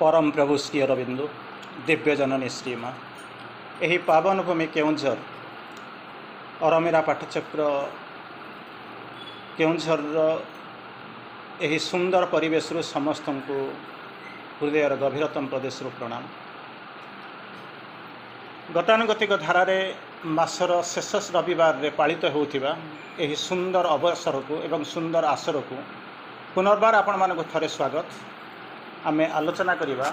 परम प्रभु श्री अरविंदु दिव्य जननी श्रीमा यही पावन भूमि केउंझर अरमेरा पाठचक्र केउंझर यही सुंदर परिवेश समस्त को हृदय गभीरतम प्रदेश प्रणाम। गतानुगतिक धारारे मासर शेष रविवार रे पालित होउथिबा एही सुंदर अवसर को एवं सुंदर आसर को पुनर्बार आपण मानक थरे स्वागत। आमे आलोचना करिबा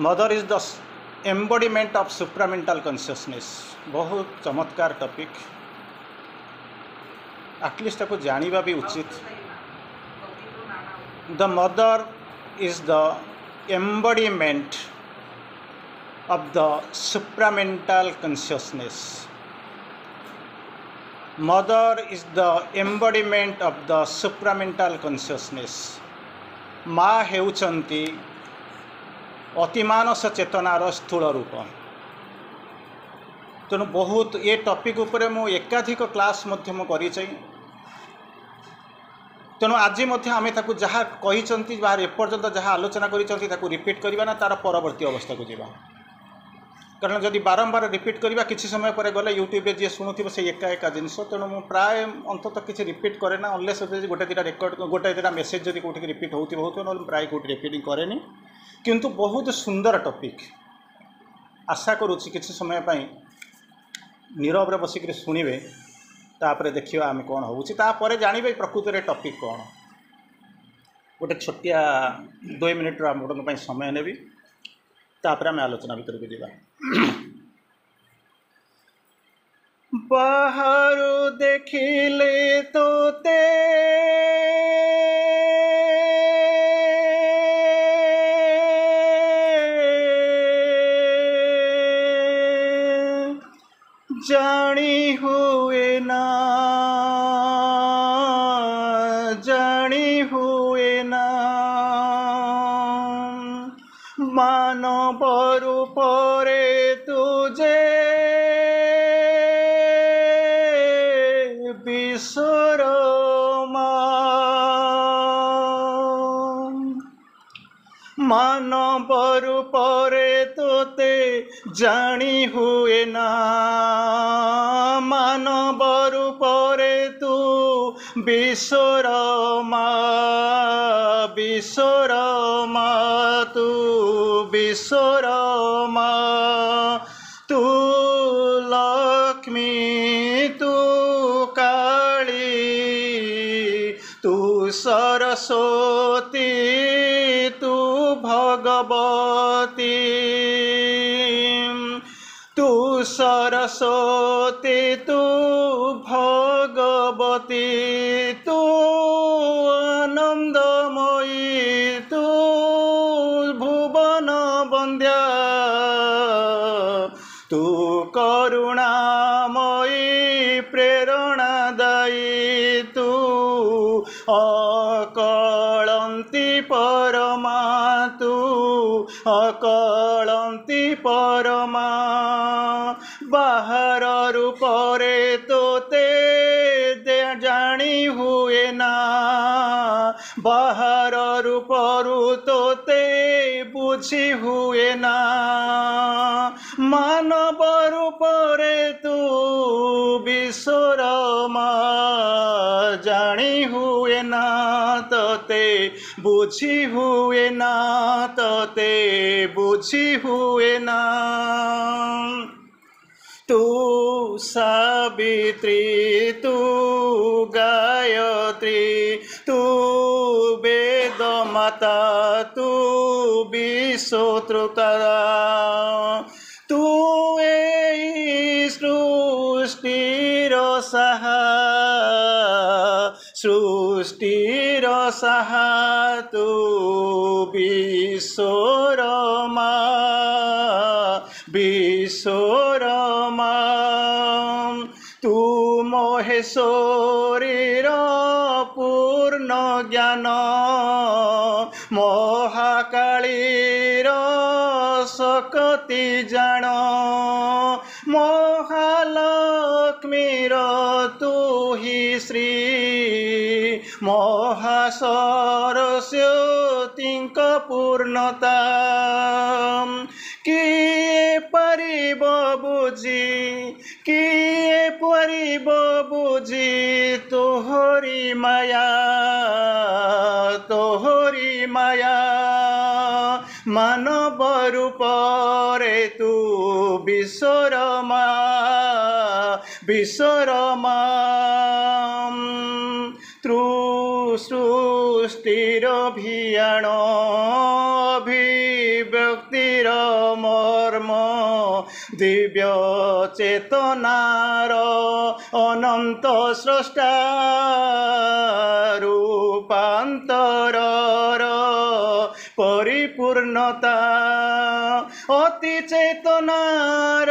mother is the embodiment of supramental consciousness. बहुत चमत्कार टॉपिक, एटलिस्ट को जानिबा भी उचित। The mother is the embodiment of the supramental consciousness. Mother is the embodiment of the supramental consciousness. माँ हेउचंती अतिमानस चेतनार स्थूल रूप। तेणु बहुत ये टॉपिक उपरे मु एकाधिक क्लास मध्यम करी। तेणु आज आम ताकू जहाँ कही बाहर एपर्यंत जहाँ आलोचना करी रिपीट करवा ना तार परवर्ती अवस्था को जावा। कारण जदि बारंबार रिपीट करवा किसी समय पर गले यूट्यूब जी शुणुव से एका जिनस। तेणु मुझे प्राय अंततः किसी रिपीट करे ना अनलेस गोटे दुटा रेकर्ड गोटे दुटा मेसेज जब कौटी रिपीट हो प्राय कौटी रिपीटिंग कैनि। किंतु बहुत सुंदर टॉपिक। आशा करुच्ची किसी समय नीरव रे बसिक शुणवे तापर देखिए आम कौन होपर जानवे प्रकृत में टॉपिक कौन। गोटे छोटिया 2 मिनिट आप समय नेबी तापर आम आलोचना भीतर को जावा। बाहर देखिले तोते जानी हुए ना मानव रूपरे तुझे विश्वरमा मानव रूपरे तोते जानी हुए ना मानव रूपरे तू विश्वरमा विश्वरमा तू विश्वरमा तू लक्ष्मी तू काली तू सरस्वती तू भगवती तू सरस्वती तू भगवती तू आनंदमयी तू भुवन वंद्या तू करुणामयी प्रेरणादायी तू अकलंती परमा तू अकलंती परमा बाहर रूपरे तोते जानी हुए ना बाहर रूपरु तोते बुझी हुए ना मानव रूपरे तू विश्वरमा जानी हुए ना तोते बुझी हुए ना तोते बुझी हुए ना तू सावित्री तू गायत्री तू वेद माता तू विश्वतृता तू सृष्टिर साहा तू विश्वरमा विश्वरमा तू महेश्वरीर पूर्ण ज्ञान महाकालीर शक्ति जान महालक्ष्मीर तू ही श्री ମହାସରସ୍ୱତୀଙ୍କ ପୂର୍ଣ୍ଣତା କିଏ ପାରିବ ବୁଝି କିଏ ପାରିବ ବୁଝି ତୋହରି ମାୟା ମାନବ ରୂପରେ ତୁ ବିଶ୍ୱରମା ସୃଷ୍ଟିର ଭିଆଣ ଅଭିବ୍ୟକ୍ତିର ମର୍ମ ଦିବ୍ୟ ଚେତନାର ଅନନ୍ତ ସ୍ରଷ୍ଟା ରୂପାନ୍ତରର ପରିପୂର୍ଣ୍ଣତା ଅତି ଚେତନାର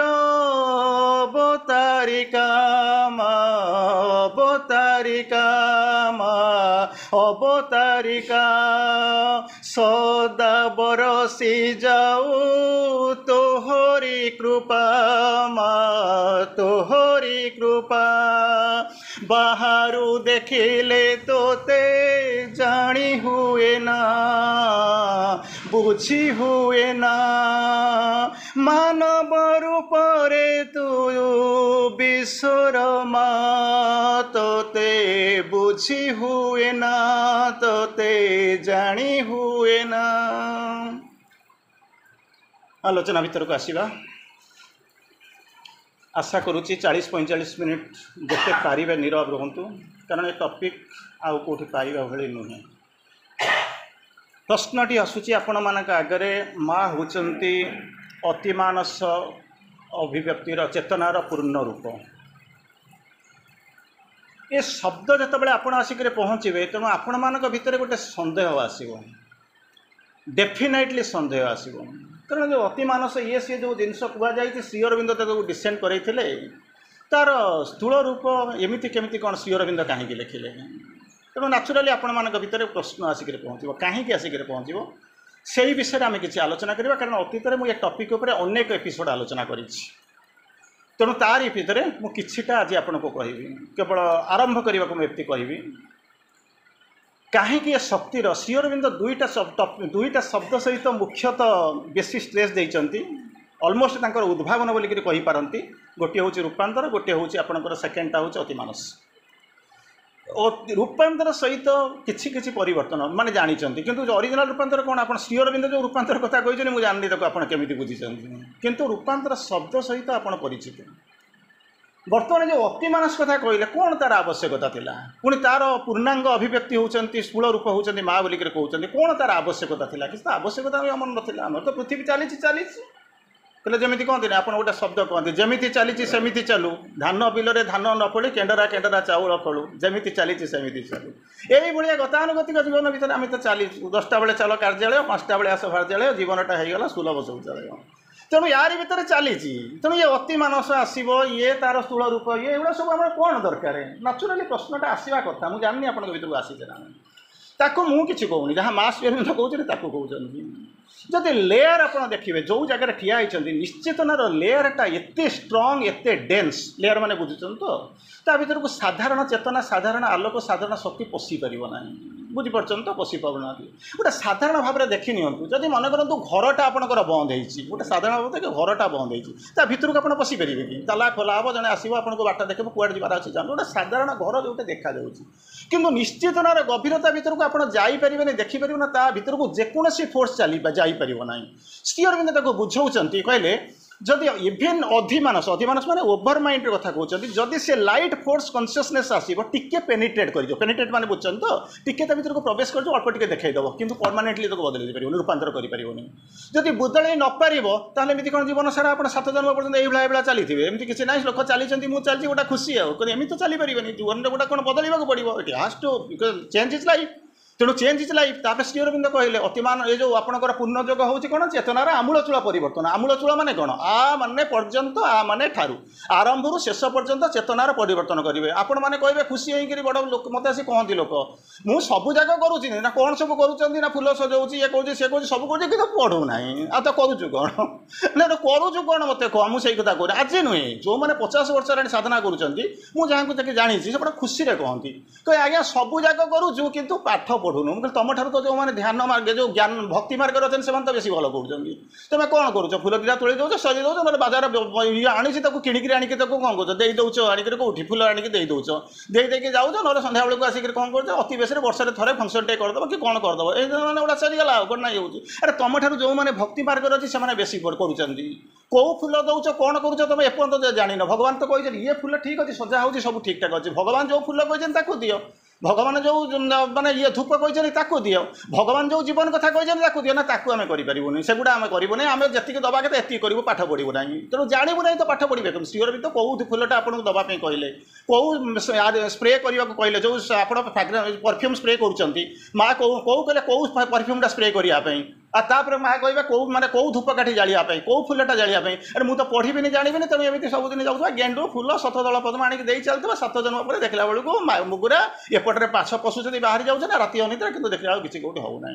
ଅବତାରିକା ସଦା ବରସି ଯାଉ ତୋହରି କୃପା ବାହାରୁ ଦେଖିଲେ ତୋତେ ଜାଣି ହୁଏ ନା ବୁଝି ହୁଏ ନା ମାନବ ରୂପରେ ତୁ ବିଶ୍ୱରମା ତୋତେ ବୁଝି ହୁଏ ନା ତୋତେ ଜାଣି ହୁଏ ନା। ଆଲୋଚନା ଭିତରକୁ ଆସିବା। आशा करुच्ची 40-45 मिनिट जिते पारे नीरव रुहतु कारण ये टॉपिक आउ कौटी पाइबा भली नुहे। प्रश्नटी आसूची आपण मानक आगरे माँ होचंती अतिमानस अभिव्यक्तिर चेतनार पूर्ण रूप। ये शब्द जिते आपण आसिक पहुँचे तेणु आपण मानक भितर गोटे सन्देह आसो डेफिनेटली सन्देह आसो कारण जो अतिमानस ये सी जो जिनस कहुई श्री अरविंद डिसेंड करते तार स्थूल रूप एमती केमी कौन श्री अरविंद कहीं लिखिले तेणु नाचुराली आपण मान भर प्रश्न आसिक पहुँच कहीं आसिक पहुँच से विषय में किसी आलोचना करवा कारण अतीत में ये टॉपिक उपर अनेक एपिसोड आलोचना करी तेणु तारी भितर मुझा आज आपन को कहि केवल आरंभ करने को मुझे कहि कहीं शक्तिर श्री अरविंद दुईटा शब्द सहित मुख्यतः बेसी स्ट्रेस देइचंती ऑलमोस्ट तांकर उद्भावन बोलिक कहि पारंती गोटे हूँ रूपांतर गोटे हूँ आपंकर सेकेंडटा हूँ अतिमानस रूपांतर सहित किछि किछि परिवर्तन माने जानी किंतु ओरिजिनल रूपांतर कौन आप श्री अरविंद जो रूपांतर कथा कहते मुझे जाननी ताको आप केमिति बुझिचंती किंतु रूपांतर शब्द सहित आप परिचित बर्तमान जो अतिमानस कथा कहले कौन तार आवश्यकता थिला पुणी तार पूर्णांग अभिव्यक्ति होचंती स्थूल रूप होचंती माँ बोलिक कहते कौन तार आवश्यकता थिला कि आवश्यकता आम नाला आम तो पृथ्वी चली कहले जमी कहते आप गोटे शब्द कहते जमी चली सेमती चलू धान बिल धान न फड़ी केंडरा केंडरा चाउल फलू जमी चली सेमती चलू यही भाया गतानुगतिक जीवन भर आम तो चली 10टा बेले चल कार्यालय 5टा बेले आस कार्यालय जीवनटा होगला सुलभ शौचालय तेणु यार भर चली तेणु ये अतिमानस आसो ये तार स्थूल रूप ये एगुड़ा सब आम कौन दरकार नाचुराली प्रश्नटा आसवा कथा मुझे जाननी आप भर को आसीचे ना ताको मुझे किसी कहूनी जहाँ मास अरविंद कहते कहते जदि लेयर आप देखिए जो जगह ठिया होती निश्चेतनार लेयरटा एते स्ट्रंग एते डेन्स लेयर मैंने बुझुन तो ता भर को साधारण चेतना साधारण आलोक साधारण शक्ति पशि पार ना बुझीपार तो पशि पाना गोटे साधारण भाव में देखी नियंतु जदि मन करूँ घरटा आपंकर बंद हो गोटे साधारण भाव देखिए घरटा बंद हो भर को आप पशि पारे कि ताला खोला हम जड़े आसो आपको बाटा देखो कूड़े जबार अच्छे जान गोटे साधारण घर जो देखा किंतु निश्चेतनार गभीरता भर को आप जापरें देखिपर ना ता भर को जेकोसी फोर्स चली जापर ना श्री अरविंद बुझाऊँच कहले जदि इभेन अधिमानस माने ओभर माइंड कथा कहते जदि से लाइट फोर्स कन्सियसनेस आसो टिके पेनिट्रेट कर पेनिट्रेट माने बुझुन तो टिके भर को प्रवेश कर अल्प टिके देखईदेव कि परमानेंटली तो बदल पार रूपांतर करें जदि बदल न पार एमती कौन जीवन सारा आप 7 जन्म पर्यटन ये चली एमती किसी ना लोक चली मुझे चलती गोटा खुशी आम तो चली पारे जीवन में गोटा कौन बदल पड़ो it has to change is life तेणु चेंज इज लाइफ तापर श्री अरविंद कहले अतिमान ये जो आपंकर पूर्णयोग हूँ कौन चेतनार आमूलचूल परिवर्तन आमूलचूल माने कौन आ माने पर्यंत आ माने ठारू आरंभ शेष पर्यंत चेतनार परिवर्तन करेंगे आपण मैंने कहे खुशी होकर बड़ लोक मत आसी कहती लोक मुझ सब जाक करुँच ना कौन सब करुँच ना फुल सजाऊँ ये कौन सी कौन सब करुँच कि पढ़ूना आ तो करुचु कौन ना करुचु कौन मत कह मुझे कथा कहूँ आज नुहे जो मैंने 50 वर्ष हेल्ला साधना करुँच जानी से बड़ा खुशी कहती कहे आज्ञा सब जाक करुचु कितु पाठ पढ़ुनु मुझे तुम ठार तो जो मैंने ध्यान मार्ग जो ज्ञान भक्ति मार्ग अच्छे से तो बेसी भल कर तुम्हें कौन करुच फुल दिटा तोड़ी दौच सजे दौच ना बाजार ये आनी किणिक आनिक कौन कर दे दौच आनिक कौटी फुल आनिक दे दौच देदेक जाऊच ना सन्ध्या बेलू आसिक कौन कर अति बेस वर्षे थे फंक्शन टे करदेव कि कौन करदेव ये मैंने गोटा सरीगला कौन हो अरे तुम ठार जो मैंने भक्ति मार्ग अच्छे से बेसी कर कौ फुल दौच कौन करुच तुम एपर्त जान भगवान तो कहते ये फुल ठीक अच्छे सजा हो सब ठीक ठाक अच्छे भगवान जो फुल कहते दियो भगवान जो माने ये धूप कहते दियो भगवान जो जीवन कथा कहते दियो ना ताकू आम करूँ सेगुड़ा आम करूँ आम जी दवा के एति करूँ पाठ पढ़ू ना तेणु जानू ना तो पाठ पढ़े श्री अरविंद कौ फुलटा आपको दवाई कहले कौ स्प्रे करने को कहले जो आप परफ्यूम स्प्रे कर माँ कौ कहले कौ परफ्यूमटा स्प्रे करने तापर माँ कह कौ मैंने कौ धूपकाठी जावाई कौ फुलटा जावाई अरे मुझे पढ़ी जानवी तेणु एमती सबुदिन जाऊँ गेंडु फुल शतदल पद्म आनिक दे चलता 7 जन्म पर देखला बेलू मुगुरा एपटे पाछ पशुचंदी बाहरी जाऊँ ना राति अनिद्रा कि देखला किसी कौटी होना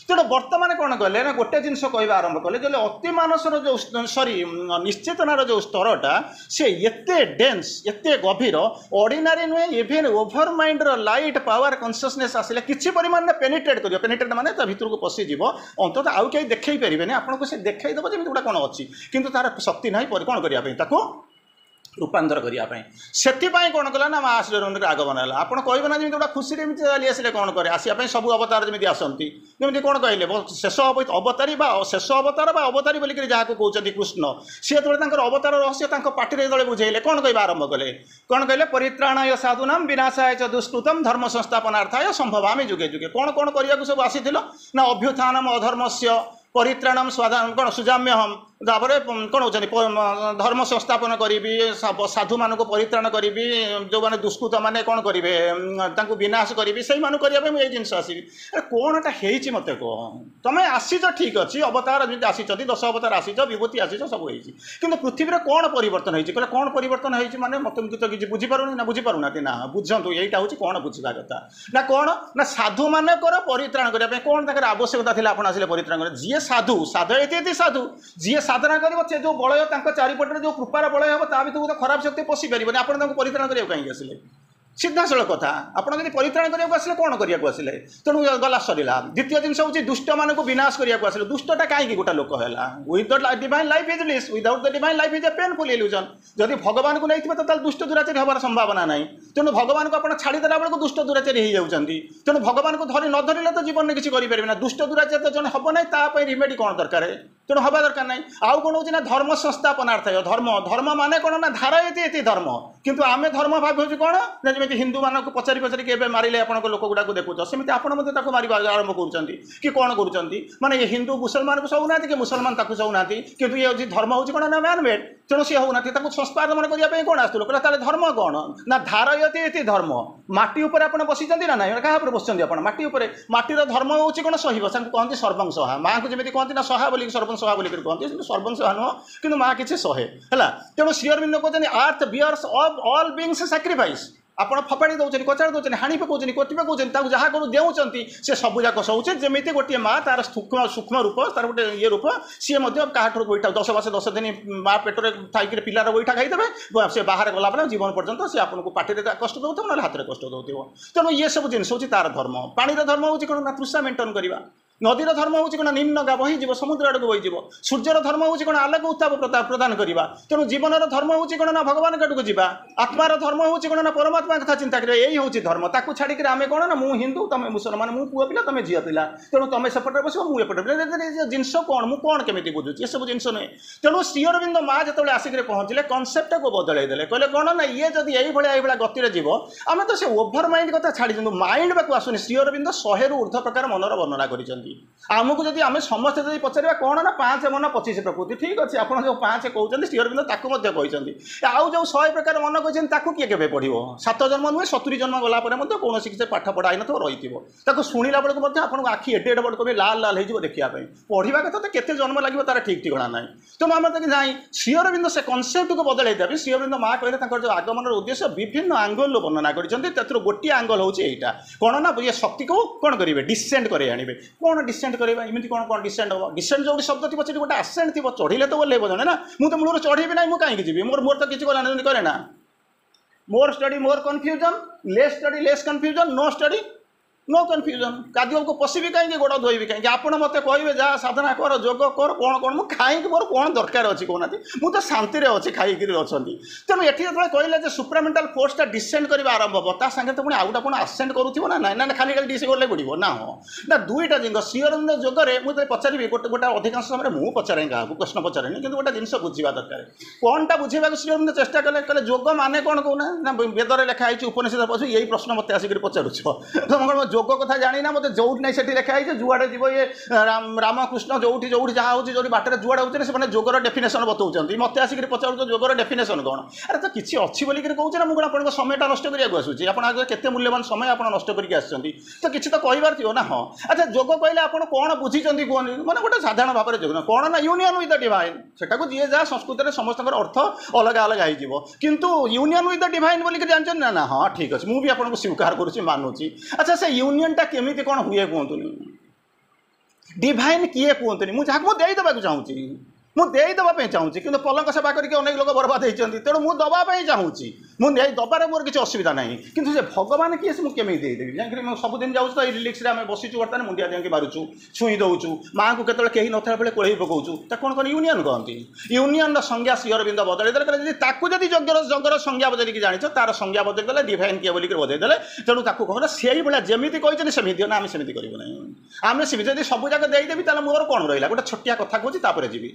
तेणु बर्तमान कौन कले ना गोटे जिन कह आरंभ कले जो अति मानसर जो सरी निश्चेतनार जो स्तरटा से एते डेन्स एते गभीर ऑर्डिनरी नुहे इवेन ओभर माइंडर लाइट पावर कन्सियसनेस आसिले किसी परिमाण में पेनिट्रेट माने भितर को पशिज अंत आउ कहीं देखई पारे आपको से देखई देव जमी गोटा कौन अच्छी किंतु तार शक्ति ना कौन करने रूपांतर करने से कौन कला ना माँ श्री अरविंद आगमन है आप कहना ना जमी गोटा खुशी चली आसे कौन करे आसपा सब अवतार जमी आसती जमी कौन कहले शेष अवतारी शेष अवतार अवतारी बोलिक जहाँ कहते कृष्ण सी जो अवतार रहस्य पार्टी जो बुझेले कौन कह आरंभ कले कौन कहले परित्राणाय साधुना विनाशाय च दुष्कृतम धर्म संस्थापनार्थाय संभवामि जुगे जुगे कौन कौन करने सब आसी ना अभ्युत्थानम अधर्मस्य परित्राणम स्वाधान कौन सुजाम्यहम तापर कौन होती धर्म संस्थापन करी साधु मान परित्राण करी जो मैंने दुष्कृत मैंने कौन करेंगे विनाश करी से करने जिनस आसवि अरे कौन एटा मत कह तुम्हें आसीच ठीक अच्छे अवतार जमी आसी 10 अवतार आसीच विभूति आसीच सब कि पृथ्वी कौन परिवर्तन होती कहले कौन परिवर्तन होती माने मतलब तो किसी बुझीपारूनी ना बुझीपारूना ना बुझंतु यहीटा हूँ कौन बुझा कथा ना कौन ना साधु मानकर परित्राण करने कौन तक आवश्यकता थी आप आसिले परित्राण कर जी साधु साधु ये साधु जी साधना कर जो बलय चारिपटे जो कृपार बलय हम ता भर तो खराब शक्ति पशि पारे आप परित्राण करने कहीं आसिले सीधा सड़क कथा आपड़ परित्राण करने आसिले कौन करने आसिले तेणु गला सरला द्वितीय जिन हूँ दुष्ट मान विनाश करने आसिले दुष्टटा कहीं गोटा लोक है with the divine life is bliss without the divine life is A painful illusion जदि भगवान को नहीं तो दुष्ट दुराचारी हमार संभावना ना तेणु भगवान को आप छाड़देला बेलू दुष्ट दुराचारी हो जाती तेणु भगवान को धरी न धरले तो जीवन में किसी करेंगे ना दुष्ट दुराचारी तो जन हम ना रिमेडी कौन दरकार तेणु हवा दरकार ना आउ कौन हो धर्म संस्थापनार्थाय धर्म धर्म माने कौन ना धारा ये धर्म किंतु आम धर्म भाव कौन ना जमी हिंदू मानक पचारि पचारि के मारे आप लोक गुड़ा देखुच सेमती आप मार आरंभ कर कि कौन कर हिंदू मुसलमान को सहूना कि मुसलमान सहूना कि ये धर्म हूँ कौन ना मैन मेड तेणु सी होना संस्पादन करने कौन आसतु कहला धर्म कौन ना धारयते धर्म माटी उपर आप बसी ना ना क्या बसुँच आप माटी माटीर धर्म हूँ कौन सह कहते सर्वं सहा माँ को जमी कहते ना सहा बोलिक सर्वं सहा बोलिक कहते सर्वं सहा नुह कि माँ किसी सहे है तेणु श्री अरविंद कहते earth bears of all beings sacrifice आप फपाड़ी दौरान कचाड़ दौरान हाणी पकाउन कोटी पकाउन जहाँ को देउंट से सबूक सहूचे जमी गोटे माँ तार सूक्ष्म सूक्ष्म रूप तार गोटे ये रूप सी क्या गोईठा 10 मास 10 दिन माँ पेटर थी पिलार गोईठा खाईदे से बाहर गला जीवन पर्यंत सी आपको पार्टी कष्ट दौर ना हाथ में कष्ट दौर तेणु ये सब जिन हूँ तार धर्म पानीर धर्म हूँ कौन ना तृषा मेंटेन करवा नदीर धर्म हूँ कौन निम्न गा बहीज समुद्र आड़क बहीज सूर्यर धर्म हूँ कौन आलोक उत्ताप प्रदान करवा तेणु जीवन धर्म हूँ कौन ना भगवान आड़क जा आत्मार धर्म हूँ कौन ना परमात्मा कथा चिंता करें यही हूँ धर्म ताकू छाड़ी आम कौन ना मुझे हिंदू तुम मुसलमान मु पुआ पिला तुम झील पिला तेणु तुम सेपटे बस मुझे जिनस कौन मुझे कौन केमी बुझुची ये सब जिन नुहे तेणु श्री अरविंद माँ जो आसिक पहुँचले कनसेप्ट को बदल देले कहले कौन ना ये जब यही गतिर जीव आम तो से ओभर माइंड कथा छाड़ी दिखाँ माइंड बाक आसुनी श्री अरविंद 100 ऊर्ध्व प्रकार मनर वर्णना कर कि आमको जब आम समस्ते जब पचार कौन ना 5 मन 25 प्रकृति ठीक अच्छे आप जो 5 कहते श्री अरविंद ताकू कहते आउ जो 100 प्रकार मन कहते किए के पढ़ो 7 जन्म नुहे 70 जन्म गलापर कौन किसी पाठ पढ़ाई न रही शुणिला बेलू आपको आखि एडे एडे बड़ कर लाल लाल हो देखापी पढ़ा कथा तो केते जन्म लगे तार ठीक ठिकाना ना तेणु आम जाए श्री अरविंद से कनसेप्ट को बदल देवी श्री अरविंद माँ कहले जो आगमन उद्देश्य विभिन्न आंगल वर्णना कर गोटे आंगल हूँ यहाँ कौन ना ये शक्ति को कौन करेंगे डिसेंड कर आने कौन डिसेंड करेंगे इमती कौन कौन डिसेंड हम डिसेंड जो शब्द थी से गोटे आसेंट थी चढ़ले तो बोलेब जड़े ना मुझे मूल चढ़ेबी ना मुझे कहीं जी मोर तो किसी कलानी करे ना more study more confusion less study less confusion no study no confusion काद्य को पशिबी कहीं गोड़ धोबी कहीं आपड़ मत कहे जा साधना कर जोग कर कौन कौन मुझे खाई मोर कौन दरकार अच्छी कहना मुझे तो शांति अच्छी खाई अच्छा तेणु ये जो कहले सुप्रामेंटाल फोर्सटा डिसेंड करवा आरंभ हम ता सागे तो पुणी आउटा पुणी आसेंड करूँ ना ना खाली खाली डिस गले पड़ो ना हाँ ना दुईटा जिन श्री अरविंद जोगरे मुझे पचारि गोटे गोटे अधिकांश समय मुझे पचारे क्या प्रश्न पचारे कि गोटे जिन बुझा दरकार कौनटा बुझेगा श्री अरविंद चेष्टा कले कहले जोग माने कौन कहना ना वेदर लिखाई उपनिषद पशु यही प्रश्न मत आसिक पचारुच तुम जोग कथा जानी ना मतलब जो नहीं से लिखाई जुआड़े जीव ये रामकृष्ण जो जहाँ हो जो बाटर जुआड़े होते हैं जोगर डेफिनेसन बताऊँ मत आसिक पचार जोगर डेफिनेसन कौन अरे तो किसी अच्छी बोलिक कहूँ ना मुझे आप समयटा नष्ट करने आसूँ आप केते मूल्यवान समय आप नष्ट करके आसुँच तो किसी तो कहबार थी ना हाँ अच्छा जोग कहले आप कौन बुझी कहते मैंने गोटे साधारण भाव में जोग कौन ना यूनियन विथ द डिवाइन सेटा जी जहाँ संस्कृत में समस्त अर्थ अलग अलग हो किंतु यूनियन विथ द डिवाइन बोलिक जानते ना ना हाँ ठीक अच्छे मुझे आपको स्वीकार करुँच मानुची अच्छा से यूनियनटा केमिति कौन हुए कहतुनि डिवाइन किए कहतुनि मुझे देदेवा चाहूँगी मुझे देवाई चाहूँगी कि पलंक सेवा करके अनेक लोग बर्बाद होती तेणु मुझे दवाई चाहूँगी मुझे दबार मोर किसी असुविधा ना कि भगवान किए से मुझे देदेवी जाकि सबुदिन जाऊँ तो रिलिक्स आम बसीचु बर्तमान मुंडिया जाकि मारुचु छुई दौचु माँ को केतले कहीं नथा बेले कोड़े पकाऊँ कौन कौन यूनियन कहती यूनियन संज्ञा श्री अरविंद बदलदेले जब जगर संज्ञा बदल जानी तार संज्ञा बदलदेले डिवाइन किए बोलिक बदलदेले तेणु कहना से भाया जमी कहते सेमती ना आम सेमती करूँ ना आम सेमती जब सब जगह देदेवी ताले मोर कौन रहा गोटे छोटिया कथा कहूँ जी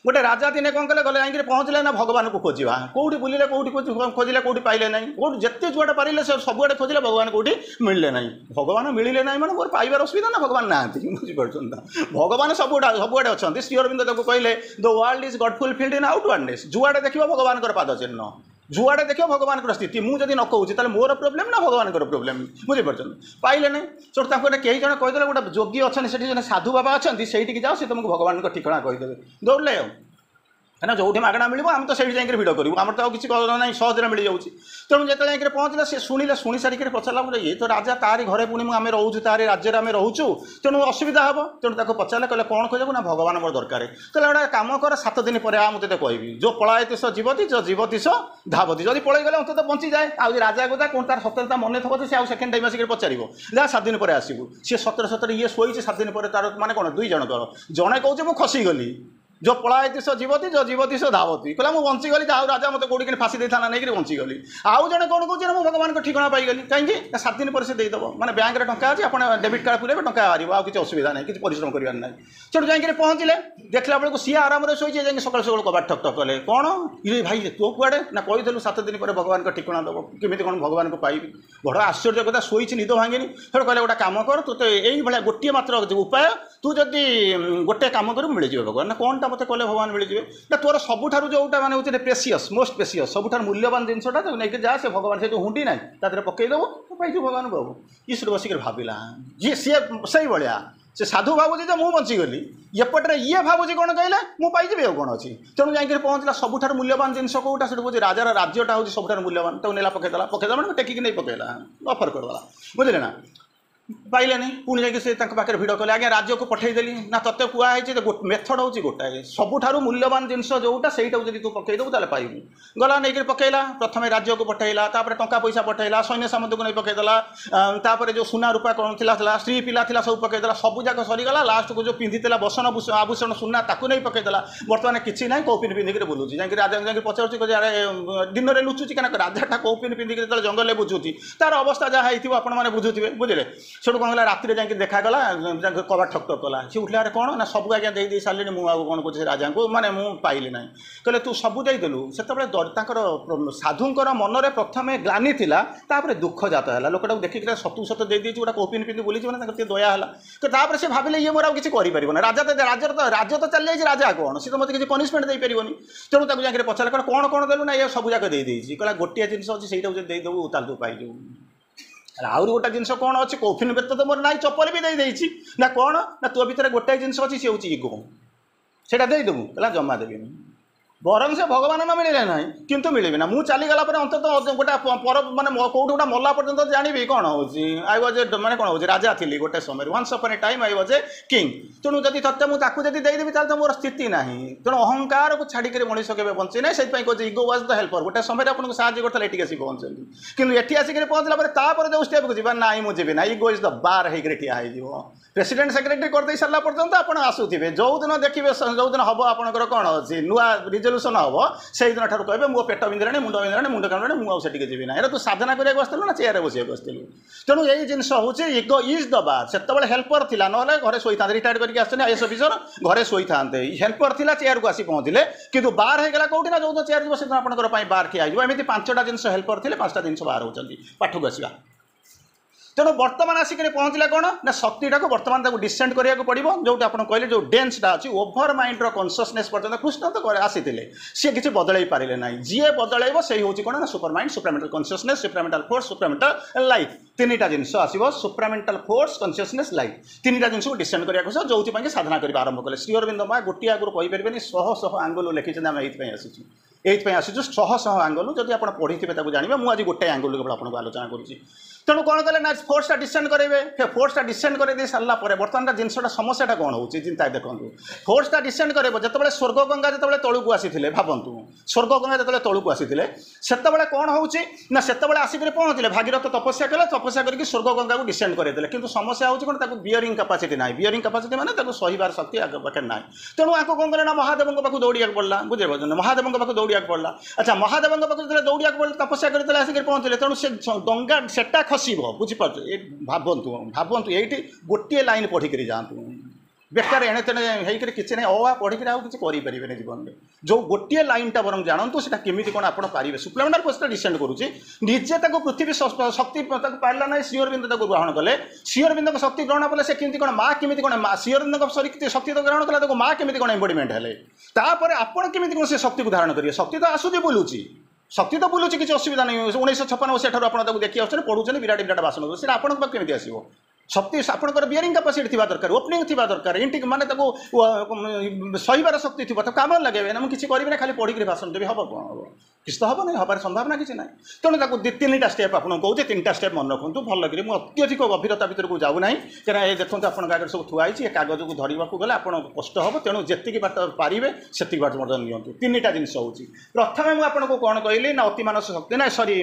गोटे राजा दिने कौन कले गले जाइए पहुँचले ना भगवान को खोजा कौटी बुलिले कौटी खोजिले कौटी पाइले ना कौट जिते जुआटे पारे सबुआड़े खोजिले भगवान कौटी मिलले ना भगवान मिलले ना मैंने मोर पाइबार असुविधा ना भगवान ना बुझीपार भगवान सबुआड़े अच्छा श्री अरविंद कहले the world is God fulfilled in outwardness जुआड़े देखिए भगवान पाद चिन्ह जुआड़े देखिए भगवान स्थिति मुझे न कहूँ मोर प्रोब्लेम ना भगवान प्रोब्लेम बुझीपार पाइले ना चोट कई जन कहीदे गोटे जोगी अच्छा से साधु बाबा अच्छा से जाओ सी तुमको भगवान ठिकाना कहीदेवे दौड़े है जो मागणा मिल आम तो सही जाकर भिड़ करूँ आम तो किसी ना सहजरे मिल जाऊँगी तेणु जो जाकर पहुँचला सी शुणिले शुणी सारिक पचारा बोले ये तो राजा तारी घरे पुणी आम रोचु तारी राज्य आम रोचु तेणु असुविधा हम तेणु पचारे कहले कौन खोजू ना भगवान मोर दरकार कहले गोटे कम कर 7 दिन पर आ मुझे कहबी जो पलायती स जीवती जो जीवती स धावती जब पलि गले अंत बंची जाए आज राजा को कौन तार सत्यता मन थो से सेकेंड टाइम आसिक पचार जहाँ 7 दिन पर आसबू सी सतरे सतरे ये शोची 7 दिन पर तार माने कौन 2 जनकर जड़े कहूँ मुझे खसीगली जो पलायती स जीवती स धावती कहला मुझे बंचीगली जहाँ राजा मत कौटी फासी देता नहीं बंचीगली आउ जड़े कौन कहूँ मुझे भगवान को ठिकाना पाईगली कहीं 7 दिन पर से देदेव मैंने बैंक में टंका अच्छी आप डेबिट कार्ड पूरे टंका बाहर आ किसी असुविधा नहीं किसी परिश्रम करार ना चलो जाकर पहुँचले देखला बेलू सी आराम से शोचे जाए सकाल सकाल कबाट ठक ठक कले कौन ये भाई तो कुआड़े ना कही 7 दिन पर भगवान को ठिकाना देव केमी कौन भगवान को पाइबी बड़ आश्चर्य कथा शोची निद भांगे फिर कहले गोटे कम कर तू तो यही भाया गोटे मात्र उपाय तू जदि गोटे कम कर मिल जाए भगवान ना कौनटा मत कहले भगवान मिल जाए ना तोर सबुठ जोटा मैंने हूँ प्रेसियस मोस्ट प्रेसियस सबुठ मूल्यवान जिनसा तो नहीं जा से भगवान से जो हुंडी ना तादेह पकईदेव तो पाइबू भगवान को ईश्वर बसिक भाविला जी सी से भाया से साधु भावुची जो मुझे बंचीगली एपटे ये भावुची कौन कहले मुझे पाइबी आ कौन अच्छी तेणु जाकर पहुँचला सबुठ मूल्यवान जिनस कौटा से बुझे राजार राज्यटा हूँ सबुठ मूल्यवान तो नेला पकईदेला मैंने टेकिक नहीं पकईला ऑफर करदेला बुझे ना पाइले नहीं पुणी जाकि पाखे भिड़ कले आज्ञा राज्य को पठेदेली ना तत्ते कहुई मेथड हूँ गोटाए सबुठ मूल्यवान जिनस जोटा से तू पकईदेव ताले पाइबू गला नहीं पकईला प्रथम राज्य को पठेला टंका पैसा पठेला सैन्य सामंत को नहीं पकईदेला जो सुना रूपा कौन था स्त्री पिला था सब पकईदेला सब जाक सरीगला लास्ट को जो पिंधि बसन आभूषण सुना ताकू नहीं पकईदेला बर्तमान किसी ना कौपिन पिंधिक बुलूची जाकि राजा जाकि पचार दिन में लुचुची क्या राजाटा कौपिन पिंधिक जंगल बुझुची तार अवस्था जहाँ होती आपने बुझुवे बुझे सेठू कौन राति जाकि देखागला कबाट ठक ठक कला सी उठे कौन ना सब आज्ञा दे सारे मुझे कौन कहे राजा को माने मुझे पाइली ना कहले तू सबू देदेलु से साधुंर मन में प्रथम ग्लानि थिला तापर दुख जात है लोकटा देखिक सतु सत दे गोटा कोपिन पिंधि बुली मैंने दया है से भाविले ये मोर किसी कर राजा तो चल जाए राजा कौन सी तो मतलब किसी पनिशमेंट दे पारे तेणु जाकर पचारे कौन कौन देलु ना ये सब जाक दे कहला गोटे जिन अच्छी से देदेबू ताल तू पाइजु आउरी गोटे जिन कौन अच्छे कोफिन बेत तो मोर ना चप्पल भी देदेछि ना कौन ना तो भीतर गोटे जिन अच्छी सी हूँ इगो से देदेबू कहला जमा देवी बरং से भगवान न मिले ना किंतु मिले ना मुझे चलीगला अंत गोटे पर माने कौट गोटा मरला पर्यटन जानी कौन हो आई वाज मैंने कौन हो राजा थी गोटे समय once upon a time I was a king तेणु जब तत्ते मुझे देदेवी तो मोर स्थिति ना तेणु अहंकार को छाड़ी मनीष के बंची ना से कहे इगो वाज द हेल्पर गोटे समय आपको साहय करता ये आसिक पहुँचती कि ये आसिक पहुँचला जो स्टेप को जी ना मुझे ना इगो इज द बार होकर ठिया हो प्रेसिडेंट सेक्रेटरी करदे सारा पर्यटन आप आसुवे जो दिन देखिए जो दिन हम आपंकर कौन अच्छी नुआ रिजोल्यूशन हम से दिन ठार कहे मो पेट बिंधे मुंड बिंधे मुंड कांडे मुझे जी ना ये तू साधना करने बसलु ना चेयर बस बसलु तेणु यही जिनस हूँ इगो इज द बार से हेल्पर थी ना घरे शोई था रिटायर करके आसते आईएएस ऑफिसर घरे शोई था हेल्पर थी चेयर को आसी पहुँचले कि बार होगा कौटी ना जो दिन चेयर जी से आपंकर बार ठिया एमती 5टा जिन हेल्पर थे 5टा जिन बाहर होती पाठ को आसवा तेणु बर्तमान आसिक पहुँचला कौन ना शक्तिटा को बर्तमान डिसेंड कराया पड़ो जो आप कहले जो डेन्सटा अच्छी ओभर माइंड्र कनसीयसनेस पर्यटन कृष्ण तो आसी सी किसी बदल पारे ना जी बदल से हूँ कौन ना super mind supramental consciousness supramental force supramental life 3टा जिन आसो सुप्रामेंटल फोर्स कनसीयसनेस लाइफ 3टा जिन को डिसेंड कराया जो साधना करने आरंभ कले श्री अरविंद माँ गोटे आगुरी कहींपारे शह शह आंगुल लिखिं आम ये आसीचु ये आसीचु शह शह आंगुल जब आप पढ़ी थे जानवे मुझे गोटे आंगुल केवल आपको आलोचना करुँची तेणु कौन कले ना फोर्सटा डिसेंड करेंगे फोर्सटा डिसेंड कर सारा बर्तमान जिनसा समस्याटा कौन हो चिंता देखो फोर्सटा डिसेंड कर जो स्वर्ग गंगा जो तौक आसी भावतु स्वर्ग गंगा जो तौक आसी से कौन होना से आसिक पहुँचले भागीरथ तपस्या कले तपस्या करके स्वर्ग गंगा को डिसेंड करदे कि समस्या होती कौन बियरिंग कैपेसिटी ना बियरिंग कैपेसिटी मैंने सहीबार शक्ति आगे पाखे ना तेणु आपको कौन कले ना महादेव पाक दौड़ा पड़ा बुझे महादेव पाक दौड़ा पड़ा अच्छा महादेव पाक दौड़ा पड़ा तपस्या करते आसिक पहुँचले तेणु से गंगा सेटा खसब बुझीपार भावतु भावतु ये गोटे लाइन पढ़िक जातु बेकार एणे तेणे होकर किसी ना अवा पढ़िक किसी करें जीवन में जो गोटे लाइनटा बर जानतु से केमी कौन आप पारे सुप्लेमेंटारी पोस्ट डिसेंड करुच्ची निजे पृथ्वी शक्ति पारा ना श्री अरविंद ग्रहण कले श्री अरविंद शक्ति ग्रहण कले से केमती कौन माँ केमी कौन श्री अरविंद शक्ति तो ग्रहण कला माँ केमी कौन एम्बडीमेंट है तापर आपड़ केमी कौन से शक्ति को धारण करेंगे शक्ति तो आसूँ बुलूची शक्ति तो बुलूची किसी असुविधा नहीं 1956 मसीह आप देखिए आस पढ़ुचे विराट विराट भाषण से आपको केमी आसो शक्ति आपंकर बियरिंग कैपेसिटी थी दरकार ओपनिंग थी दरकार इंटिक माने सहीबार शक्ति थी तो काम लगे ना मुझे किसी करी ना खाली पढ़ी भाषण देवी हम कौन हम किसी तो हम नहीं हबार संभावना किसी ना तेणु 3टा स्टेप आपको कहूँ 3टा स्टेप मन रखु भल लगे मुझे अत्यधिक गभीरता भर को जाऊ ना क्या ये देखो आप सब थुआई कागज को धरवा गले आप कष्ट हम तेणु जी बाट पारे से बाट नियंतु 3टा जिन हूँ प्रथम मुझे आपको कौन कहली ना अतिमानस शक्ति ना सरी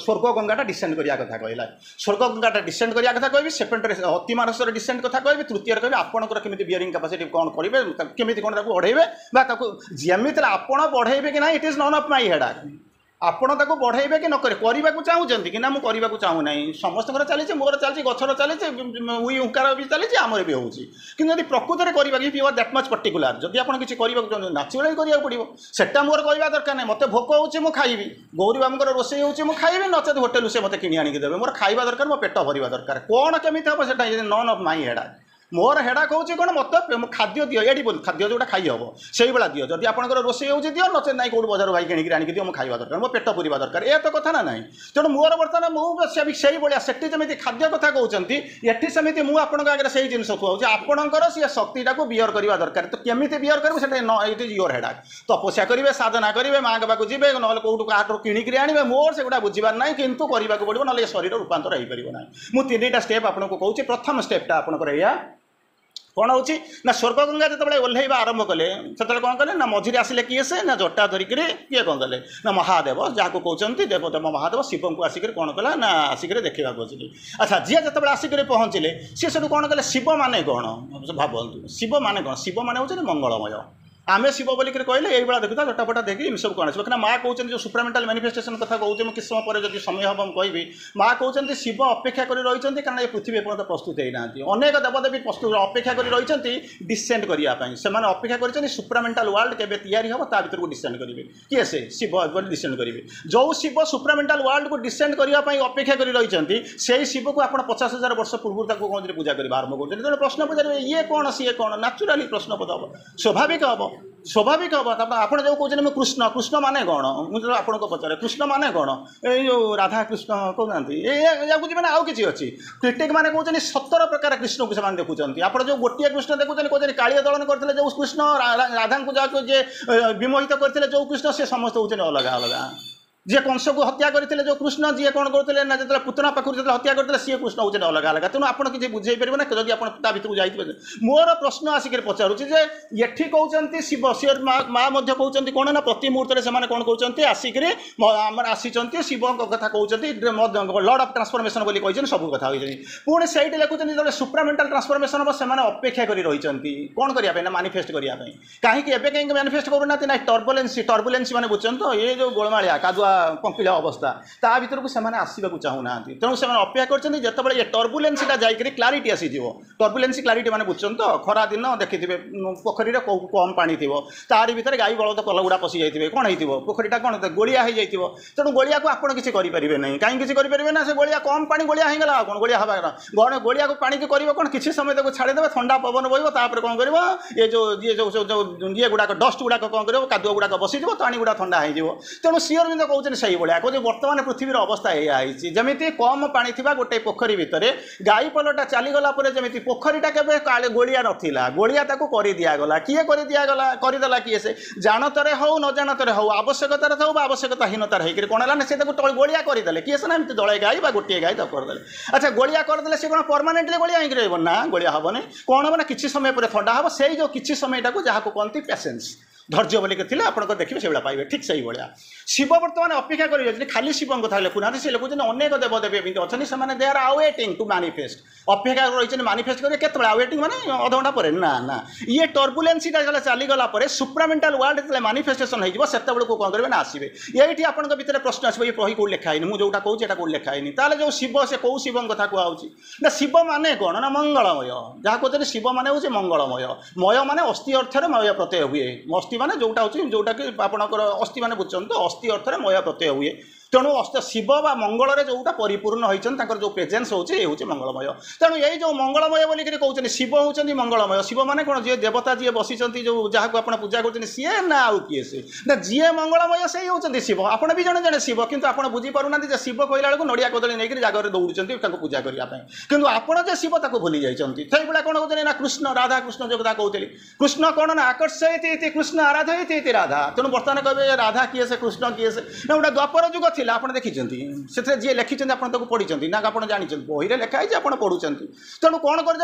स्वर्ग गंगाटा डिसेंड करा कथा कहला स्वर्ग गंगाटा डिसेंड करा कथा कहबी सेकेंड अतिमानस डिसेंड कथा कहबी तृतीय कहबी आपंकर केमी बियरिंग कैपेसिटी कौन करेंगे केमी कौन बढ़ेबे जमी आपड़ बढ़ेबे कि ना it is none of my head आपड़ ताको बढ़ेबे कि नक करने को चाहूँगी कि ना मुझे करने को चाहूना समस्त चली मोर चलती गचर चली उई उंकार भी चली आमर भी होगी कि प्रकृत में करवा you are that much particular जब आप किसी करने नाचुराली करा पड़ो सेटा मोर करवा दरकार नहीं मत भोक हो खाइबी गौरी बाबूर रोसे हो खाइबी नचेत होटेल से मत कि आनिक देवे मोर खाइबा दरकार मो पेट भरवा दरकार कौन केमी हम से नन ऑफ माय हेड मोर हेडा कौन कौन मत खाद्य दियो ये खाद्य जोटा खाई हम से भाला दियो जब आपंकर रोसे हो दियो नचे ना कौट बजार भाई किणिक आनिक दियो खाइबा दरकार मो पेट पूरा दरकार ये तो कथा ना ना तेणु मोर बर्तमान मुझे से भाया से जमी खाद्य कथा कहते ये सेमती मुझे आगे से जिन कहूँ आपंकर सी शक्तिटा को बियर करवा दरकार तो केमी बियर कर इट इज योर हेडा तपस्या करेंगे साधना करेंगे माँ के पाक जी ना कौटू क्या किणिक आने मोर से गुड़ा बुझार ना कितु करने को पड़ो ना शरीर रूपांतर हो पार ना मुझे 3टा स्टेप आपको कहूँ प्रथम स्टेपटा आपंकर या कौन हो ना स्वर्ग गंगा जो ओह्लैवा आरंभ कले से कौन कले ना मझे आसिले किए से ना जटा धरिक किए कौन कले ना महादेव जहाँ को कहते देवदेव महादेव शिव को आसिक कौन कला ना आसिक देखा खोजली अच्छा जी जो आसिक पहुँचले सी सब कौन कले शिव माने कौन भावतु शिव माने कौन शिव माने हूँ मंगलमय आमे शिव बोलिक कहले ये देखा जटापटा देखिए सब कौन आसो क्या माँ कहते जो सुप्रामेंटाल मैनिफेस्टेशन कथा कहते मुझे किस समय पर जब समय हम कहि माँ कहते शिव अपेक्षा कर रही कारण ये पृथ्वी एपर्यंत प्रस्तुत होना अनेक देवदेवी प्रस्तुत अपेक्षा कर रही डिसेंड करने से अपेक्षा कर सुप्रामेंटाल वर्ल्ड के हम ता भर को डिसेंड करेंगे किए से शिव डिसेंड करेंगे जो शिव सुप्रामेंटाल वर्ल्ड को डिसेंड करने अपेक्षा कर रही से शिव को आप 50,000 वर्ष पूर्व कौन पूजा करने आरंभ कर प्रश्न पचारे ये कौन सी कौन नाचुराली प्रश्न पद हम स्वाभाविक हम स्वाभाविक हम आप जो कहते कृष्ण कृष्ण माने कौन मुझे आपको पचारे कृष्ण माने कौन ये राधा कृष्ण कहना ये बुझे आउ कि अच्छी क्रिटिक मैंने कहते 17 प्रकार कृष्ण को से देखुं आप जो गोटे कृष्ण देखुं कहते काली दलन करते जो कृष्ण राधा को जाके जे विमोहित करते जो कृष्ण से समस्त होते अलग अलग जी कंस को हत्या करते जो कृष्ण जी कौन करते ना जो पुतना पाखु जो हत्या करते सी कृष्ण होते अलग अलग तेणु आप किसी बुझे पारे ना जब आप भर जाइए मोर प्रश्न आसिक पचारूँ जे ये कहते शिव सी माँ कहते कौन ना प्रति मुहूर्त से कौन कहते आसिक आसी शिव कथा कहते लॉर्ड ऑफ ट्रांसफॉर्मेशन बोली कहते सब कथा पुणी से लिखुं जो सुप्रामेंटाल ट्रांसफॉर्मेशन हम से अपेक्षा कर रही कौन करने मैनिफेस्ट करने कहीं कहीं मैनिफेस्ट करूना ना टर्बुलेंसी मैंने बुझे तो ये जो गोलमालिया कादुआ पंकिला अवस्था ता भर को आसवाक चाहूना तेणु से अपेक्षा करते जिते ये टर्बुलेंसीटा जाकर क्लारिटी आसीज टर्बुलेंसी क्लारिटी मैंने बुझुन तो खरा दिन देखिए पोखरी कम पानी थी तारी भितर गाई बलद कलगुड़ा पशि जाइए कौन हो पोखरीटा कौन गोलिया हो जाइए तेणु गोलिया को आपड़ किसी करेंगे ना कहीं किसी करेंगे ना से गोलिया कम पानी गोलिया होगा कौन गोलिया हवा गण गोलिया को पानी को कौन किसी समय तक छाड़ीदे ठंडा पवन बहर कौन कर ये जो ये गुड़ाक डस्ट गुड़ाक कौन कर कादुआ गुड़ाक बसीज पानी गुड़ा ठंडा हो तेणु सीओर भी कहते से भाया कहे बर्तमान पृथ्वीर अवस्था यही जमी कम पानी थी गोटे पोखरी भितर गाई पलटा चलीगला जमी पोखरीटा के गोलिया नाला गोलिया कर दिगला किए कर दिगला करदेला किए से जानतरे हो न जानतरे हो आवश्यकतार था आवश्यकताहीनतार होकर कौन है से गोलिया करदे किए से ना दले गाई गोटे गाई करदे अच्छा गोलिया करदे से कौन परमानेंटली गोलिया ही रहा गोलिया हेनी कौन हम ना किसी समय पर ठंडा हम से जो किसी समय जहाँ को कहती पेसेंस धैर्य बोलिक आप देखिए से पाइबे ठीक से भाया शिव बर्तमान अपेक्षा कर खाली शिव कथा लिखुना से लिखुन अनेक देवदेवी एमती अच्छे से दे आर आवेटिंग टू मैनिफेस्ट अपेक्षा रही मैनिफेस्ट करेंगे केत आवेटिंग मैंने अध घंटा पर ना ना ये टर्बुलेंसीटा चलीगला सुप्रामेंटाल वर्ल्ड जो मैनिफेस्टेशन हो को कौन करेंगे ना आसवे ये आप भितर प्रश्न आसो ये बही कौन लिखाई मुझे जोटा कहूँ कौन लिखाई ताले जो शिव से कौ शिव कथा कहूँ ना शिव माने कौन ना मंगलमय जहाँ कहते शिव माने हूँ मंगलमय मय माने अस्थि अर्थर मय प्रत्यय हुए अस्थि माने जोटा हूँ जोटा कि आपंकर अस्थि माने बुझुन तो अस्थि अर्थर मय प्रत्यय हुए तेणु शिव बा मंगल जोटा परिपूर्ण होती जो प्रेजेन्स होचे ये हूँ मंगलमय तेणु यही जो मंगलमय बोलिक कहते शिव होती मंगलमय शिव माने कौन जी देवता जी बसी जो जहाँ को आप पूजा कर सीए ना आउ किए से ना जी मंगलमय से होती शिव आपड़ भी जड़े जड़े शिव किंतु आप बुझीपार शिव कहला बेलू नड़िया कदली नहीं जगह दौड़ते पूजा करने कि आपड़ जो शिव तक भूली जाती से भाया कौन कहते ना कृष्ण राधा कृष्ण जो कथा कहते कृष्ण कौन ना आकर्षयती कृष्ण आराधयती राधा तेणु बर्तमान कहे राधा किए से कृष्ण किए से ना गोटे द्वापर जुग थी आप देखी से जी लिखिं आप पढ़ी ना आप जानते बही लिखाई आप पढ़ुं तेणु कौन कर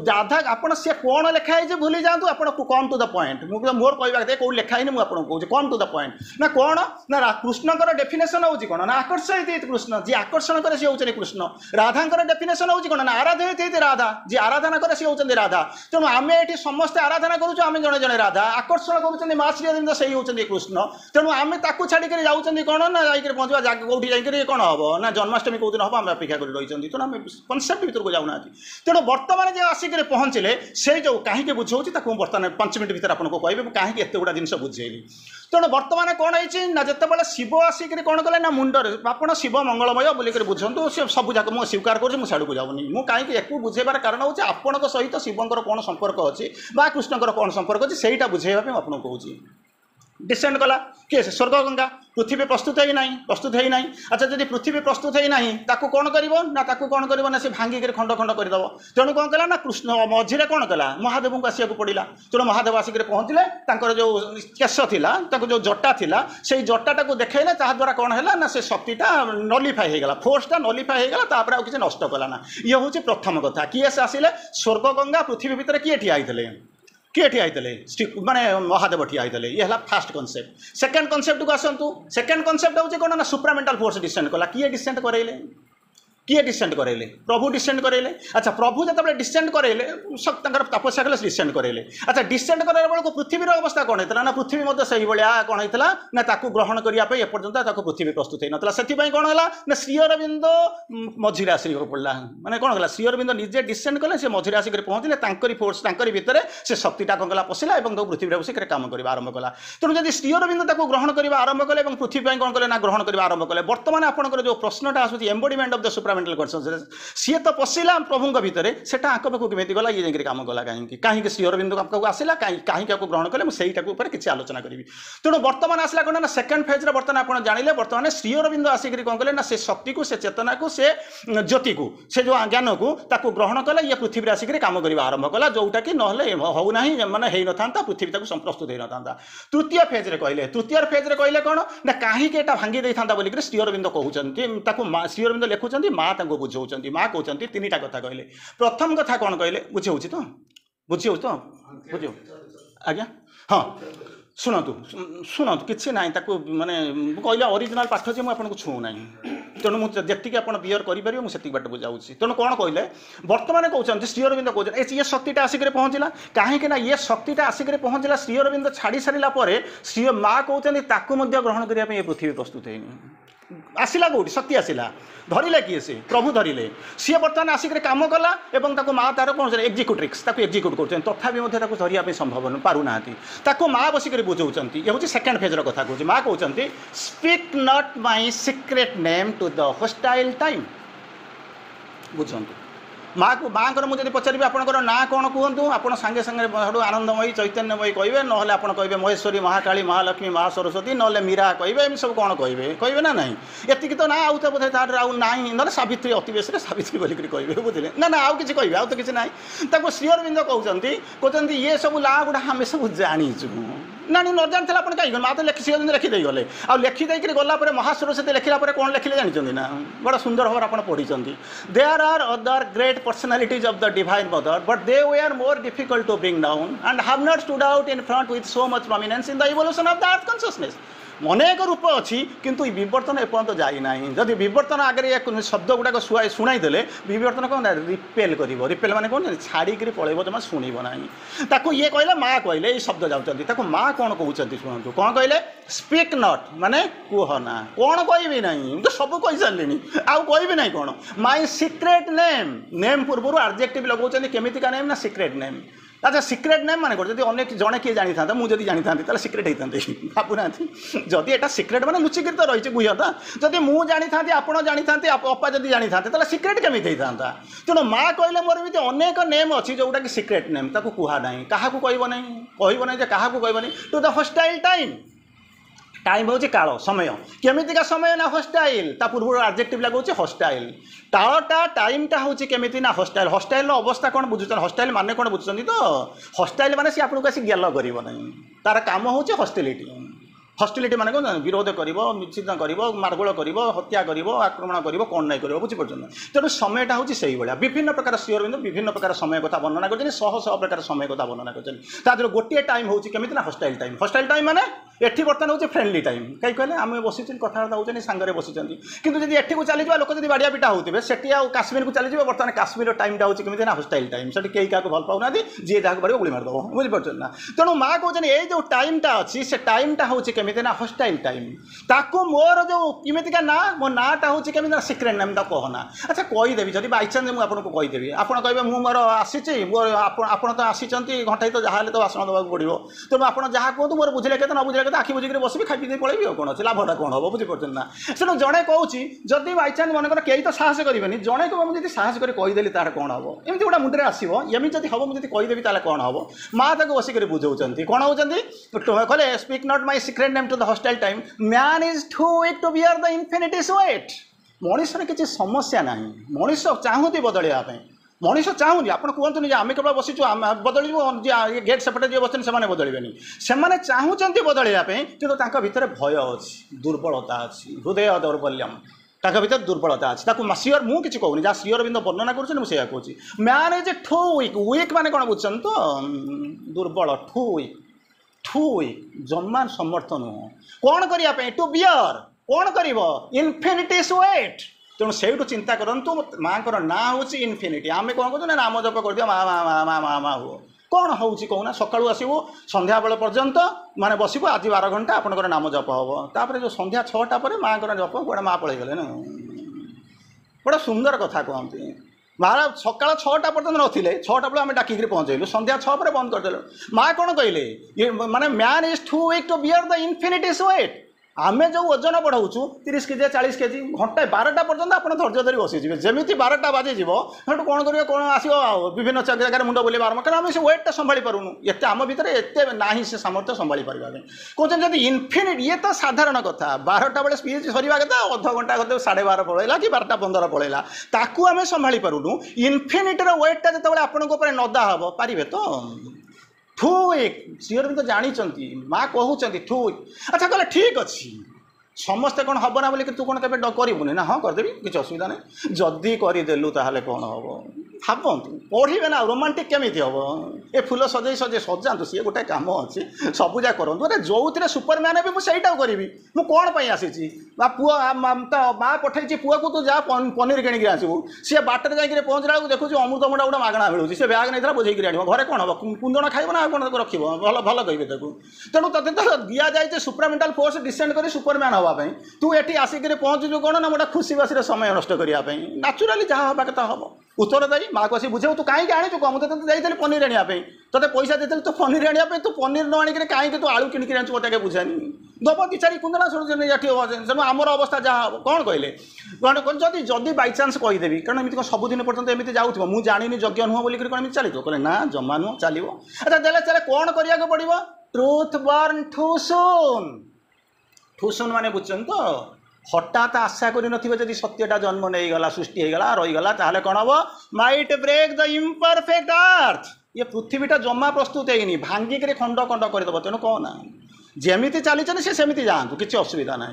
राधा आप सी कौन लिखाई भूली जातु आप कम टू द पॉइंट मोर कहवा कौन लिखाई नहीं मुझे कहूँ कम टू द पॉइंट ना कौन ना कृष्णकर डेफिनेशन हूँ कौन ना आकर्षयती कृष्ण जी आकर्षण करे सी होती कृष्ण राधांकर डेफिनेशन हूँ कौन ना आराधयती राधा जी आराधना करे सी होती राधा तेणु आम ये समस्ते आराधना करुँ आम जड़े जड़े राधा आकर्षण करुँच से होती कृष्ण तेणु आम छाड़ी जाऊँ कौन ना जा पहुँचा कौटी जाकर कौन हम ना जन्माष्टमी कौन हम आम अपेक्षा कर रही तेणु आम कनसेप्ट भर को जाऊना तेणु बर्तमान जो आसिक पहुँचले से जो कहीं बुझाऊँगी बर्तमान 5 मिनट भर आपको कहबे कहीं एत गुड़ा जिन बुझेली तेणु बर्तमान कौन है जिते शिव आसिक कौन कले ना मुंडर आप शिव मंगलमय बोलिक बुझंतु से सब जाक मुझे स्वीकार करूँ जाऊनी मुझे कहीं एक बुझेबार कारण हूँ आपण सहित शिवंकर कौन संपर्क अच्छी कृष्णकर कौन संपर्क अच्छी से बुझेबा आपको कहूँ डिसेंड कला किए से स्वर्ग गंगा पृथ्वी प्रस्तुत ही ना अच्छा जब पृथ्वी प्रस्तुत ही ना कौन कर ना कौन कर ना से भांगिक खंड खंड करदेव तेणु कौन कला ना कृष्ण मझे कौन कला महादेव को आसिया पड़ा तेणु महादेव आसिक पहुँचले जो केश था जो जटा था से जटा को देखले ताद्वारा कौन है ना से शक्तिटा नलिफाई होगला फोर्सटा नलिफाई होगला किसी नष्ट कला ना ये हूँ प्रथम कथा किए से आसिले स्वर्ग गंगा पृथ्वी भितर किए ठिया होते किए ठिया होते माने महादेव ठिया होते ये है फास्ट कनसेप्ट सेकेंड कनसेप्ट को आसतु सेकेंड कनसेप्ट हूँ कौन ना सुप्रामेंटाल फोर्स डिसेंड कला किए डिसेंड करेले किए डिसेंड करेले प्रभु डिसेंड करेले अच्छा प्रभु जो डिसेंड करेले तपस्या कले डिसेंड करेले अच्छा डिसेंड करार बेलू पृथ्वीर अवस्था कौन होता ना पृथ्वी से भाया कौन होता ना ताकू ग्रहण करने एपर्तंत पृथ्वी प्रस्तुत होता से कौन है ना श्रीअरविंद मझीरे आसिक पड़ा मैंने कौन है श्रीअरविंद निजे डिसेंड कले से मझीरे आसिक पहुँचले फोर्स भितर से शक्तिटा कौन कला पशिला पृथ्वी बसिक काम करवा आरंभ कला तेणु जब श्रीअरविंद ग्रहण करवा आरंभ कले पृथ्वी कौन कले ना ग्रहण करवा आरंभ कले बर्तमान आपंकर जो प्रश्नटा आसूँ एम्बोडीमेंट ऑफ द सुप्रामेंटल कॉन्शियसनेस सी तो पशिला प्रभु भितर से आंक पाक केमी गला ये जाकर काम कला कहीं श्रीअरविंद पाक आसला कहीं ग्रहण कले मुझे किसी आलोचना करी तेणु बर्तमान आसला कौन ना सेकेंड फेज्रे बर्तमान आप जानिले बर्तमान श्रीअरविंद आसिक कौन कले ना से शक्ति को से चेतना को से ज्योति को से जो ज्ञान को ताकू ग्रहण कले ये पृथ्वी आसिक काम करवा आरंभ कला जोटा कि ना होना मैंने हो ना पृथ्वी प्रस्तुत हो ना तृतीय फेज्रे कहले कौन ना कहीं भांगी दे था बोलिक श्रीअरविंद कहते श्रीअरविंद लिखुं माँ बुझाऊँ माँ कहते तीन टा कथा कहले प्रथम कथा कौन कहले बुझे तो बुझे तो बुझे आज्ञा हाँ शुणु शुणु कि ना माने कहले ओरिजिनल पाठ जे मुझे छू ना तेणु मुझे जी आप बियर करेंगे मुझे बाट बुझाऊँगी तेणु कौन कहले बर्तमान कहते श्रीअरविंद कहते ये शक्तिटा आसिक पहुँचला कहीं ये शक्तिटा आसिक पहुँचला श्रीअरविंद छाड़ी सारा श्री माँ कहते ग्रहण करने पृथ्वी प्रस्तुत है आसला कौटी शक्ति आसला धरले किए से प्रभु धरले सी बर्तमान आसिक काम कला माँ तार कौन एक्जिक्यूट्रिक्स एक्जिक्यूट कर तथा धरने संभव पारना माँ बसिक बुझाऊँ ये हूँ सेकेंड फेज्र कथा कहूँ माँ कहते speak not my secret name to the hostile time बुझंतु माँ को माँ को मुझे पचारि आपंकर ना कौन कहतु आप सांगे सांगे आनंदमयी चैतन्यमयी कहे ना आप कहे महेश्वरी महाकाली महालक्ष्मी महासरस्वती ना मीरा कहे एम सब कौन कहे ना ना ये तो ना आउ तो बोधे तार आउ ना ना सावित्री अतिवेश सावित्री बोलिक कहे बुझे ना ना आउ कि कहे आउ तो किसी ना श्रीअरविंद कहते ये सब ला गुड़ा आम सब जाचु ना न जानी आप कहीं माँ तो श्रीअरविंद लिखिदे गले आ लिखिदे गलापर महासरस्वती लिखला कौन लिखिले जानते ना बड़ा सुंदर भाव आप पढ़ी there are other great personalities of the divine mother but they were more difficult to bring down and have not stood out in front with so much prominence in the evolution of the earth consciousness अनेक रूप अच्छी किंतु विवर्तन एपर्त जाना जदि विवर्तन आगे एक शब्द गुड़ाक शुणाईदे विवर्तन कौन रिपेल कर रिपेल माने कौन छाड़ी पलैब जमा शुणव ना ताको ये कहले माँ कहले ये शब्द जाऊँगी माँ कौन कहते शुणु कौन कहले स्पीक नॉट माने कहना कौन कहबी ना तो सब कही सारे आउ कहबी ना कौन माय सीक्रेट नेम नेम पूर्व आडजेक्टिव लगाऊँ केमितिका नेम ना सीक्रेट नेम अच्छा सीक्रेट नेम माने जब अनेक जड़े किए जानी था मुझे जानी था सीक्रेट होता भावुना जदि एटा सीक्रेट माने लुचिक तो रही गुहता जदि मुझे जानी था आप जानी था अपा जब जानी था सीक्रेट केमी होता तेणु माँ कहले मोर भी अनेक नेम अच्छी जोटा कि सीक्रेट नेम ताको कहा ना क्या कहब ना क्या कहब टू द हॉस्टाइल टाइम हूँ काल समय केमितिका समय ना हॉस्टाइल ता पूर्व आडजेक्टिव लगुच हॉस्टाइल कालटा टाइमटा हूँ केमिति ना हॉस्टाइल हॉस्टाइल अवस्था कौन बुझुन हॉस्टाइल माने कौन बुझुं तो हॉस्टाइल माने सी आपको आसी गेल कर तार काम हूँ हॉस्टिलिटी हॉस्टिलिटी माने कौन विरोध कर निश्चित कर मार्गोल कर हत्या कर आक्रमण कर कौन नहीं कर बुझीपार तेणु समयटा हूँ से विभिन्न प्रकार श्रीअरविंद विभिन्न प्रकार समय कथा वर्णना कर शह शह प्रकार समय कथा वर्णना कर गोटे टाइम हूँ केमी ना हॉस्टाइल टाइम माने एठी बर्तमान हूँ फ्रेंडली टाइम कहीं कहले आम बसी कथबार्ता होती सांगे बसी कितु जब एठी को चली लोक जब बाड़िया पिटा होते से आउ काश्मीर को चली बर्तमान काश्मीर टाइमटा हूँ केमी ना हॉस्टाइल टाइम से कई क्या भल पाऊना जी जहाँ बाड़े गुली मारदेव बुझीपार ना तेणु माँ कहते ये जो टाइमटा अच्छी से टाइमटा हूँ केमी ना हॉस्टाइल टाइम ताकू मोर जो केमितिका ना मो नाटा हूँ केमी ना सीक्रेट नेम कहना अच्छा कहीदेवी जब बाइचान्स मुझे आपको कहीदेवी आप कहे मोर आसी आप तो आसी घंटाई तो जहाँ तो भाषण देवाक पड़ो तेणु आप जहाँ कहतु मोर बुझे के न बुझे के आखि बुझिक बस खाई पी पलैबी कौन अच्छे लाभटा कौन हम बुझीपार ना तेणु जड़े कहूँ जदि बाइचान्स मनकर कई तो साहस करेंगे जड़े को मुझे साहस कर कहीदेली तार कौन हम एमती गोटा मुंडे आसो एमती जब हम मुझे कहीदेवी ताले कौन हम माँ ताको बसिक बुझाऊँ कौन होती कहले speak not my secret name to the hostile time man is too weak to bear the infinity's weight मनुष्य किसी समस्या ना मनुष्य चाहूँगी बदलवाई मनीष चाहूनी आप कहते आम केवल बसीचु बदल गेट सेपटे जी बस से बदलबे से चाहूँगी बदलवाई कि भितर भय अच्छी दुर्बलता अच्छी हृदय दौर्बल्यम भीतर दुर्बलता अच्छी श्रीअर मुझे कहूनी जहाँ श्रीअरविंद वर्णना करुँचे कहूँ मैन इज ठू वीक माने कौन बुझुन तो दुर्बल ठू वीक जम्मा समर्थ नुह कौन करने टू बियर कौन कर इनफिनिटीज वेट तेणु से चिंता करूँ माँ को ना हूँ इनफिनिटी आम कौन कहूँ ना नाम जप कर दिया माँ माँ माँ माँ माँ माँ हुआ कौन हूँ कहूना सकालू आसबू संध्या बेल पर्यंत माने बसबू आज 12 घंटा आपंकर नाम जप हम तापर जो संध्या 6टा पर माँ जप गोटे माँ पलि गले ना बड़ा सुंदर कथा कहती महाराज सकाल 6टा पर्यटन नथिले 6टा बेलू आम डाकिक पहुँचेलु संध्या 6 पर बंद करदेलु माँ कौन कहले माने man is too weak to bear the infinity's weight आम जो ओजन बढ़ाऊँ 30 केजी 40 केजी घंटा 12टा पर्यटन आप धैर्य धरी बसीजे जमी 12टा बाजिज सेठू कौन करेंगे कौन आसो विभिन्न जगह मुंड बुले आरम्भ करें आम से वेटा संभाली पारूँ एत आम भितर एत ना से सामर्थ्य संभाली पार्बा कहते जब इनफिनिट ये तो साधारण कथा 12टा बेले स्पीच सरिया कथा अध घंटा कदे 12:30 पलैला कि 12:15 पलैला ताकू आम संभाली पारूँ इनफिनिटर वेटा जो आपको नदा हम पारे तो ठू एक श्री तो जानी माँ कहते ठू अच्छा कहले ठीक अच्छी समस्ते कौन हम ना बोले तू कौन के करूनी ना हाँ करदेवी किसी असुविधा नहीं जदि करदेलु ताहले कौन हम भावतु पढ़े ना रोमांटिक केमी हम ए फुल सजे सजे सजातु सी गोटे कम अच्छी सबूजा करूँ अरे जो थे सुपरमैन भी मुझे करी मुझे कौन पर आसी पुआ माँ पठे पुआ को तू जा पनीर किणिक आसबू सी बाटर जाकर पहुँचला बेलू देखुँ अमृतभंडा गोटे मागणा मिलूँ सी ब्याग नहीं बुझे आने घरे कौन हम कुंदन खाइब ना कौन रख भल भल कहे तेणु तेज तो दि जाए सुपरमेंटाल फोर्स डिसेंड कर सुपरमैन हाँपाई तू ये आसिक पहुँचु कौन ना गोटे खुशी बासी समय नष्ट करने नाचुराली जहाँ हाँ कथा हम उत्तर दायी माँ को आसी बुझे तू कहीं आणु कम तो जाइए पनीर आने ते पैसा देते तो पनीर आने तू पनीर न आणिक कहीं तू आलू किणिक आनु मत बुझानी दब दी चारि कुंदना शुणी तेणु आमर अवस्था जहाँ कौन कहले जदि जदि बाईचान्स कहीदेवी कारण एमती सबुदिन पर्यटन एमती जाऊँ मुझे जानी यज्ञ नुह बोलिक कौन चलो कहले ना जमा नुह चलो अच्छा देले चले कौन करा पड़ो ट्रुथ बर्न ठू सुन माने बुझुन तो हठात आशा कर सत्यटा जन्म नहीं गला सृष्टि होगला रहीगला ताहले कौन हम might break the imperfect earth ये पृथ्वीटा जमा प्रस्तुत है भांगिक खंड खंड करदेव तेणु कहना जमीती चली सी सेमती जातु किसी असुविधा ना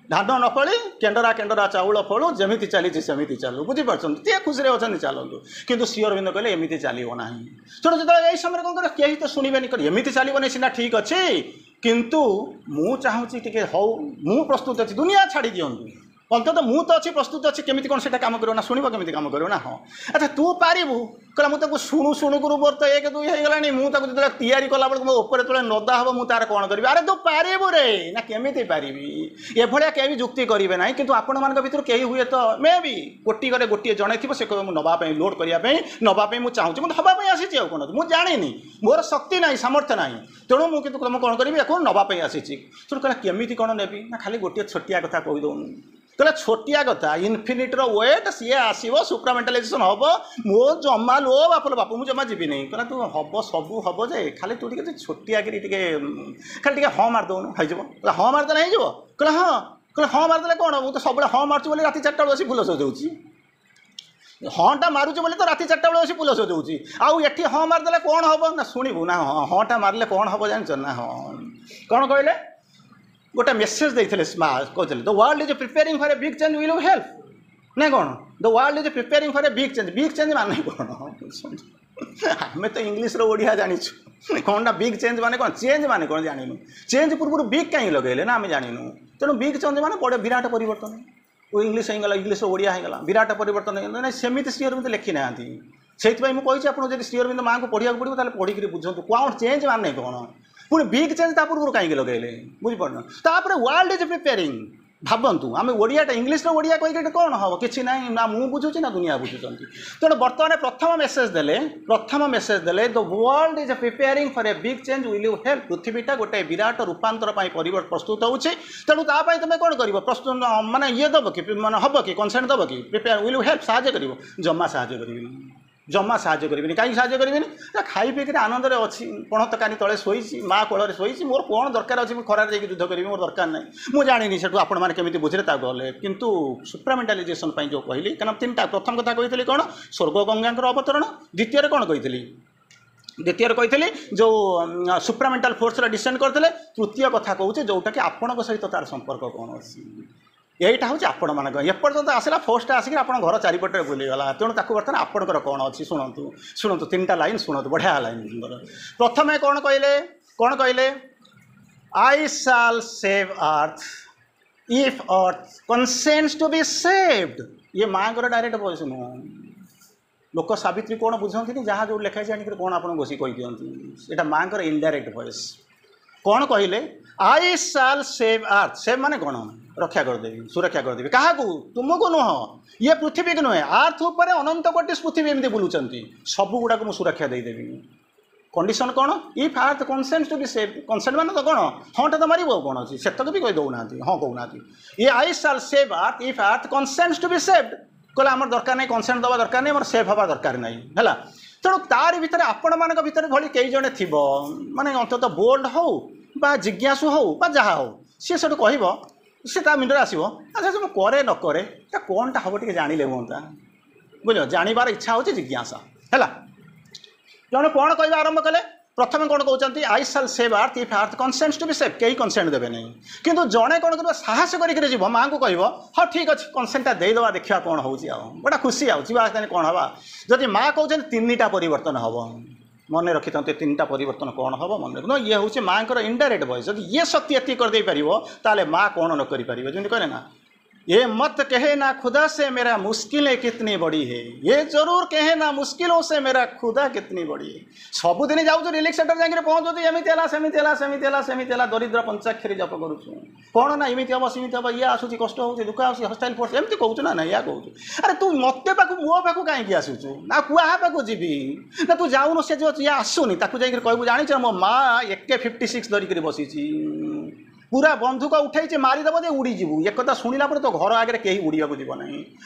धान न फली केंडरा केंडरा चाउल फलू जमीती चली सेमती चलू बुझीपार खुशी अच्छे चलतु कितु श्री अरविंद कहले एमती चलो ना तेणु जो यही समय कौन कर कहीं तो शुणवे एमती चलो सीना ठीक अच्छे किंतु मु चाहूँगी टी हौ मु प्रस्तुत अच्छी दुनिया छाड़ी दिंतु अंत मु तो अच्छी प्रस्तुत अच्छी केमी कौन से काम कर ना शुणव केमी काम कर ना हाँ अच्छा तू पारू कहला मुझे शुणु शुणु गुरु मोर तो 1 2 होगलानी मुझे तैयारी कला बेलू मो उपर जो नदा हम मुझे तार कौन करी अरे तू पारू रे ना केमी पारि एभलिया कहीं जुक्ति करेंगे ना कि आपण मान भर कहीं हुए तो मे भी गोटी गरे गोटे जड़े थी से कह नापी लोड करने नापी मुझे चाहूँगी मुझे हाँपाई आसी कौन मुझे जानी मोर शक्ति ना सामर्थ्य ना तेणु मुझे तुम कौन करी या नापी आसी तेणु कहला केमी कौन नेबी ना खाली गोटे छोटिया कथा कहीदौन कहला छोटिया कथा इनफिनिटर वेट सी आसो सुप्रामेंटालाइजेशन हम मो जमा लो बापल बापू मुझे जमा जीवी नहीं कहला तू हम सबू हम जे खाली तू टे छोटिया खाली टे हाँ मारदेन हो हाँ मारदेले हो कहला हाँ कहला हाँ मारदेले कौन मुझे सब हाँ मार्च बोली रात 4टा बेलू फुल सजाऊँगी हाँटा मारुच बोली तो रात 4टा बेलू फुल सजाऊँगी आउ ये हाँ मारदेले कौन हम ना शुणु ना हाँटा मारे कौन हम जान ना हाँ कौन कहले गोटे मेसेज देते कहते the world is preparing for a big change will help ना कौन the world is preparing for a big change माने कौन आम तो इंग्लीश ओडिया जानीचु कौन ना बिग चेंज माने कौन जानिनु चेंज पूर्व बिग कहीं लगेले ना आम जानिनु तेणु बिग चेंज माने बड़े विराट परिवर्तन वो इंग्लीश होगा इंग्लीश ओडिया होगा विराट परिवर्तन ना सेमती श्री अरविंद लिखी ना से मुझे आपको जब श्री अरविंद माँ को पढ़ा पड़ो तो पढ़ी बुझुँ कौन चेंज माने कौन पुणी बिग चेंज पूर्व कहीं लगेले बुझीपार तापर वर्ल्ड इज प्रिपेयरिंग भावतु आम ओडियाटा इंग्लीश ओडिया कहीकि कौन हम कि ना ना मुझे बुझुची ना दुनिया बुझुं तेणु बर्तमान प्रथम मेसेज देले the world is preparing for a big change will you help पृथ्वीटा गोटे विराट रूपांतर परिवर्तन प्रस्तुत होची तेणु तापाई तुम कौन कर प्रस्तुत माने ये दब कि माने हम कि कनसेंट दब कि प्रिपेयर विल यू हेल्प साहाଯ୍य कर जमा साहाଯ୍य करी जमा साहाଯ୍य करी कहीं साहाଯ୍य करी खाई पीक आनंद अच्छी पण तकानी तले शोई माँ कोल शोई मोर कौन दरकार अच्छी खरार जाकि युद्ध करी मोर दरकार ना मुझे जानी से आपने केमी बुझे गले किंतु सुप्रामेंटालाइजेशन जो कहली क्या 3टा प्रथम कथा कही कौन स्वर्ग गंगा अवतरण द्वितीय कौन कही द्वितीय कही जो सुप्रामेंटाल फोर्स डिसेंड करते तृतीय कथा कहूँ जोटा कि आपण सहित तार संपर्क कौन अच्छी यहीटा हूँ आपण मान एपर्यंत आसला फोर्सटा आसिक आप घर चारिपटे बुलीगला तेणु ताक बर्तमान आपणकर कौन अच्छी शुणु शुणु 3टा लाइन शुणु बढ़िया लाइन प्रथमे कौन कहले I shall save earth if earth consents to be saved ये माँ को डायरेक्ट वॉइस नुह लोक सावित्री कौन बुझती जहाँ जो लिखाई जाकर कौन आप बस कही दिखती यहाँ माँ को इनडायरेक्ट वॉइस कौन कहले I shall save earth save माने कौन रक्षा करदेवी सुरक्षा करदेवी क्या तुमको नुह ये पृथ्वी की नुहे अर्थ उपर अनंत कोटि पृथ्वी एमती बुलूंट सब गुड़ाक मुझे सुरक्षा देदेवी कंडीशन कौन if earth consent to be save consent मान तो कौन हाँ तो मार कौन अच्छी से भी कही दौना हाँ कहना ये I shall save earth if earth consent to be saved कहले आम दरकार नहीं कनसेंट दवा दरकार नहीं सेव हवा दरकार नहीं है तेणु तार भितर आपण मान भितर भली कई जड़े थी माने अंततः बोल्ड हो जिज्ञासु हो जहाँ हो सी सब कह सी मुंडे आसो अच्छा मुझे करे न करे कौनटा हम टे जाने हाँ बुझ जानवर इच्छा हो जिज्ञासा है जन कौन कह आरंभ कले प्रथम कौन कहते I shall save earth if earth consent to be save कहीं कनसेंट देवे नहीं किंतु जड़े कौन कर साहस कर माँ को कह हाँ ठीक अच्छे कनसेंटा देदेवा देखा कौन हो गोटा खुशी आने कौन हवा जदि माँ कहते तीन टा परिवर्तन हम मन रखी था तीन टा परिवर्तन कौन हम मन रख ये हूँ माँ को इनडायरेक्ट वॉइस जब ये शक्ति एति करदे पार ताले माँ कौन न करें जमी कहले ना ये मत कहे ना खुदा से मेरा मुश्किलें कितनी बड़ी है ये जरूर कहे ना मुश्किलों से मेरा खुदा कितनी बड़ी है सबुदिन जाऊँ रिलीफ सेंटर जाकर पहुँचुँ एमती दरिद्र पंचाक्षरी जप करुँ कौन ना एमती हम सेमती हम ये आसूँ कष्ट हो दुख आस हस्टाइल फोर्स एमती कहूँ ना या कहूँ अरे तू मत पाक मो पाक कहीं आसूँ ना कुआ पाक जीवी ना तू जाऊन से जो आसूनी कहू जानी मो माँ AK-56 धरिक बसी पूरा बंधुक उठाई मारिदेव जे उड़ीजु एक कथा शुणिला तो घर आगे कहीं उड़ाक जीव ना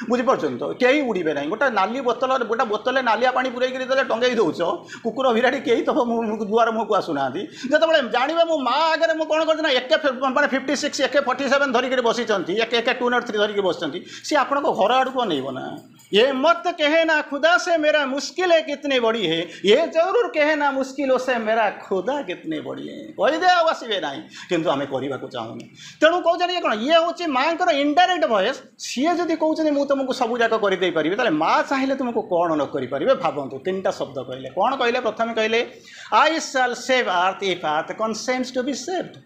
बुझीपार तो कहीं उड़े ना गोटे नाली बोतल गोटे बोतल नालिया पानी पूरेक टंगे दौच कुकुर बिराड़ी कहीं तो दुआर मुँह को आसुना जो जानवे मो माँ आगे मुझे कौन करना AK-56 AK-47 धरिक बसी AK-203 धरिक बस सी आप घर आड़ को अनेब ना ये मत कहे ना खुदा से मेरा मुश्किलें कितनी बड़ी है ये जरूर कहे ना मुश्किलों से मेरा खुदा कितनी बड़ी है कहीदे आसवे ना किंतु आम करने को चाहूनी तेणु कौन कौन ये हूँ माँ को इनडायरेक्ट वॉइस सी जब कहते मुझे तुमको सब जाक करदे पारि ताले माँ चाहिए तुमको कौन न करें भावतु तीन टा शब्द कहले कौन कहले प्रथम कहले I shall save earth if earth consents to be saved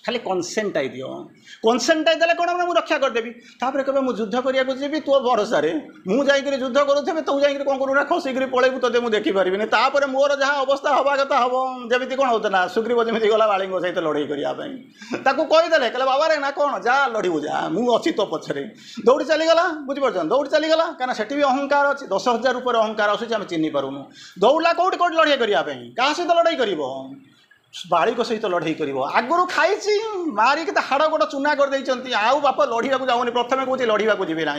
खाली कनसेंट आई दियो कनसेंट आई देले कौन मुझे रक्षा करदेवी तापर कहे मुझे युद्ध करने जी तो भरोसा मुझे युद्ध करुवे तू जा कौन करूँ खसिक पलैबू तो मुझे देखिपारि तापर मोर जहाँ अवस्था हवा कथा हम जमी कौन होता सुग्रीव जमी गला बाली सहित लड़ाई करने कहीदे कहले बाबा रे ना कौन जा लड़ू जा मुझे अच्छी तो पछरे दौड़ी चलीगला बुझीपार दौड़ी चलीगला कहीं से भी अहंकार अच्छी 10,000 ऊपर अहंकार आसूँ आम चिन्ह पारूँ दौड़ा कौट कौट लड़ाई करने क्या सहित लड़ाई कर बाड़ी सहित लड़ाई कर आगुरी खाई मारिक हाड़ गोड़ चूना करदे आउ बाप लड़ाक जाऊनी प्रथम कहते लड़ाक जी ना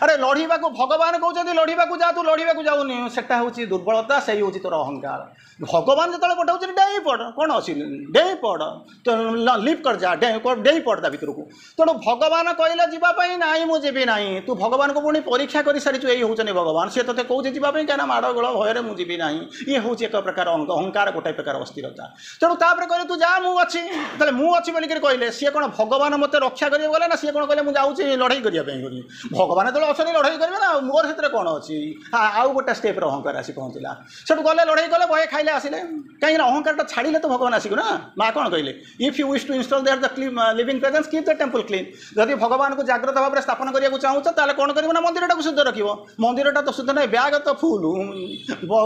अरे लड़ाक भगवान कहते लड़ाक जा तू लड़ाक जाऊनी से दुर्बलता से हूँ तोर अहंकार भगवान जो पठाऊँ डेई पड़ कौन अच्छी डेई पड़ तो लिफ्ट कर जा डेई पड़ ता भितर को तेणु भगवान कहले जावाई ना मुझे ना तू भगवान को पुणी परीक्षा कर सारी यही हूँ भगवान सी ते कौन जावाई क्या माड़ गोल भयर मुझे ना ये हूँ एक प्रकार अहंकार गोटे प्रकार अस्थिरता तेणु तापर कहले तू जा मुझे मुझे बोलिक कहले सी कौन भगवान मत रक्षा करेंगे गले ना सी कौन कहले मुझे लड़ाई करने भगवान जो अच्छे लड़ाई करेंगे ना मोर से कौन अच्छी आउ गोटे स्टेप अहंकार आसी पहुँचला से गले लड़ाई कले भय खाइले आसिले कहीं अहंकार छाड़े तो भगवान आसिक ना माँ कौन कहले if you wish to install there the living presence keep the temple clean जदि भगवान को जाग्रत भाव में स्थापन करने को चाहूँ ताले कौन कर मंदिर टाक शुद्ध रखियो मंदिर तो शुद्ध नहीं ब्याग तो फुल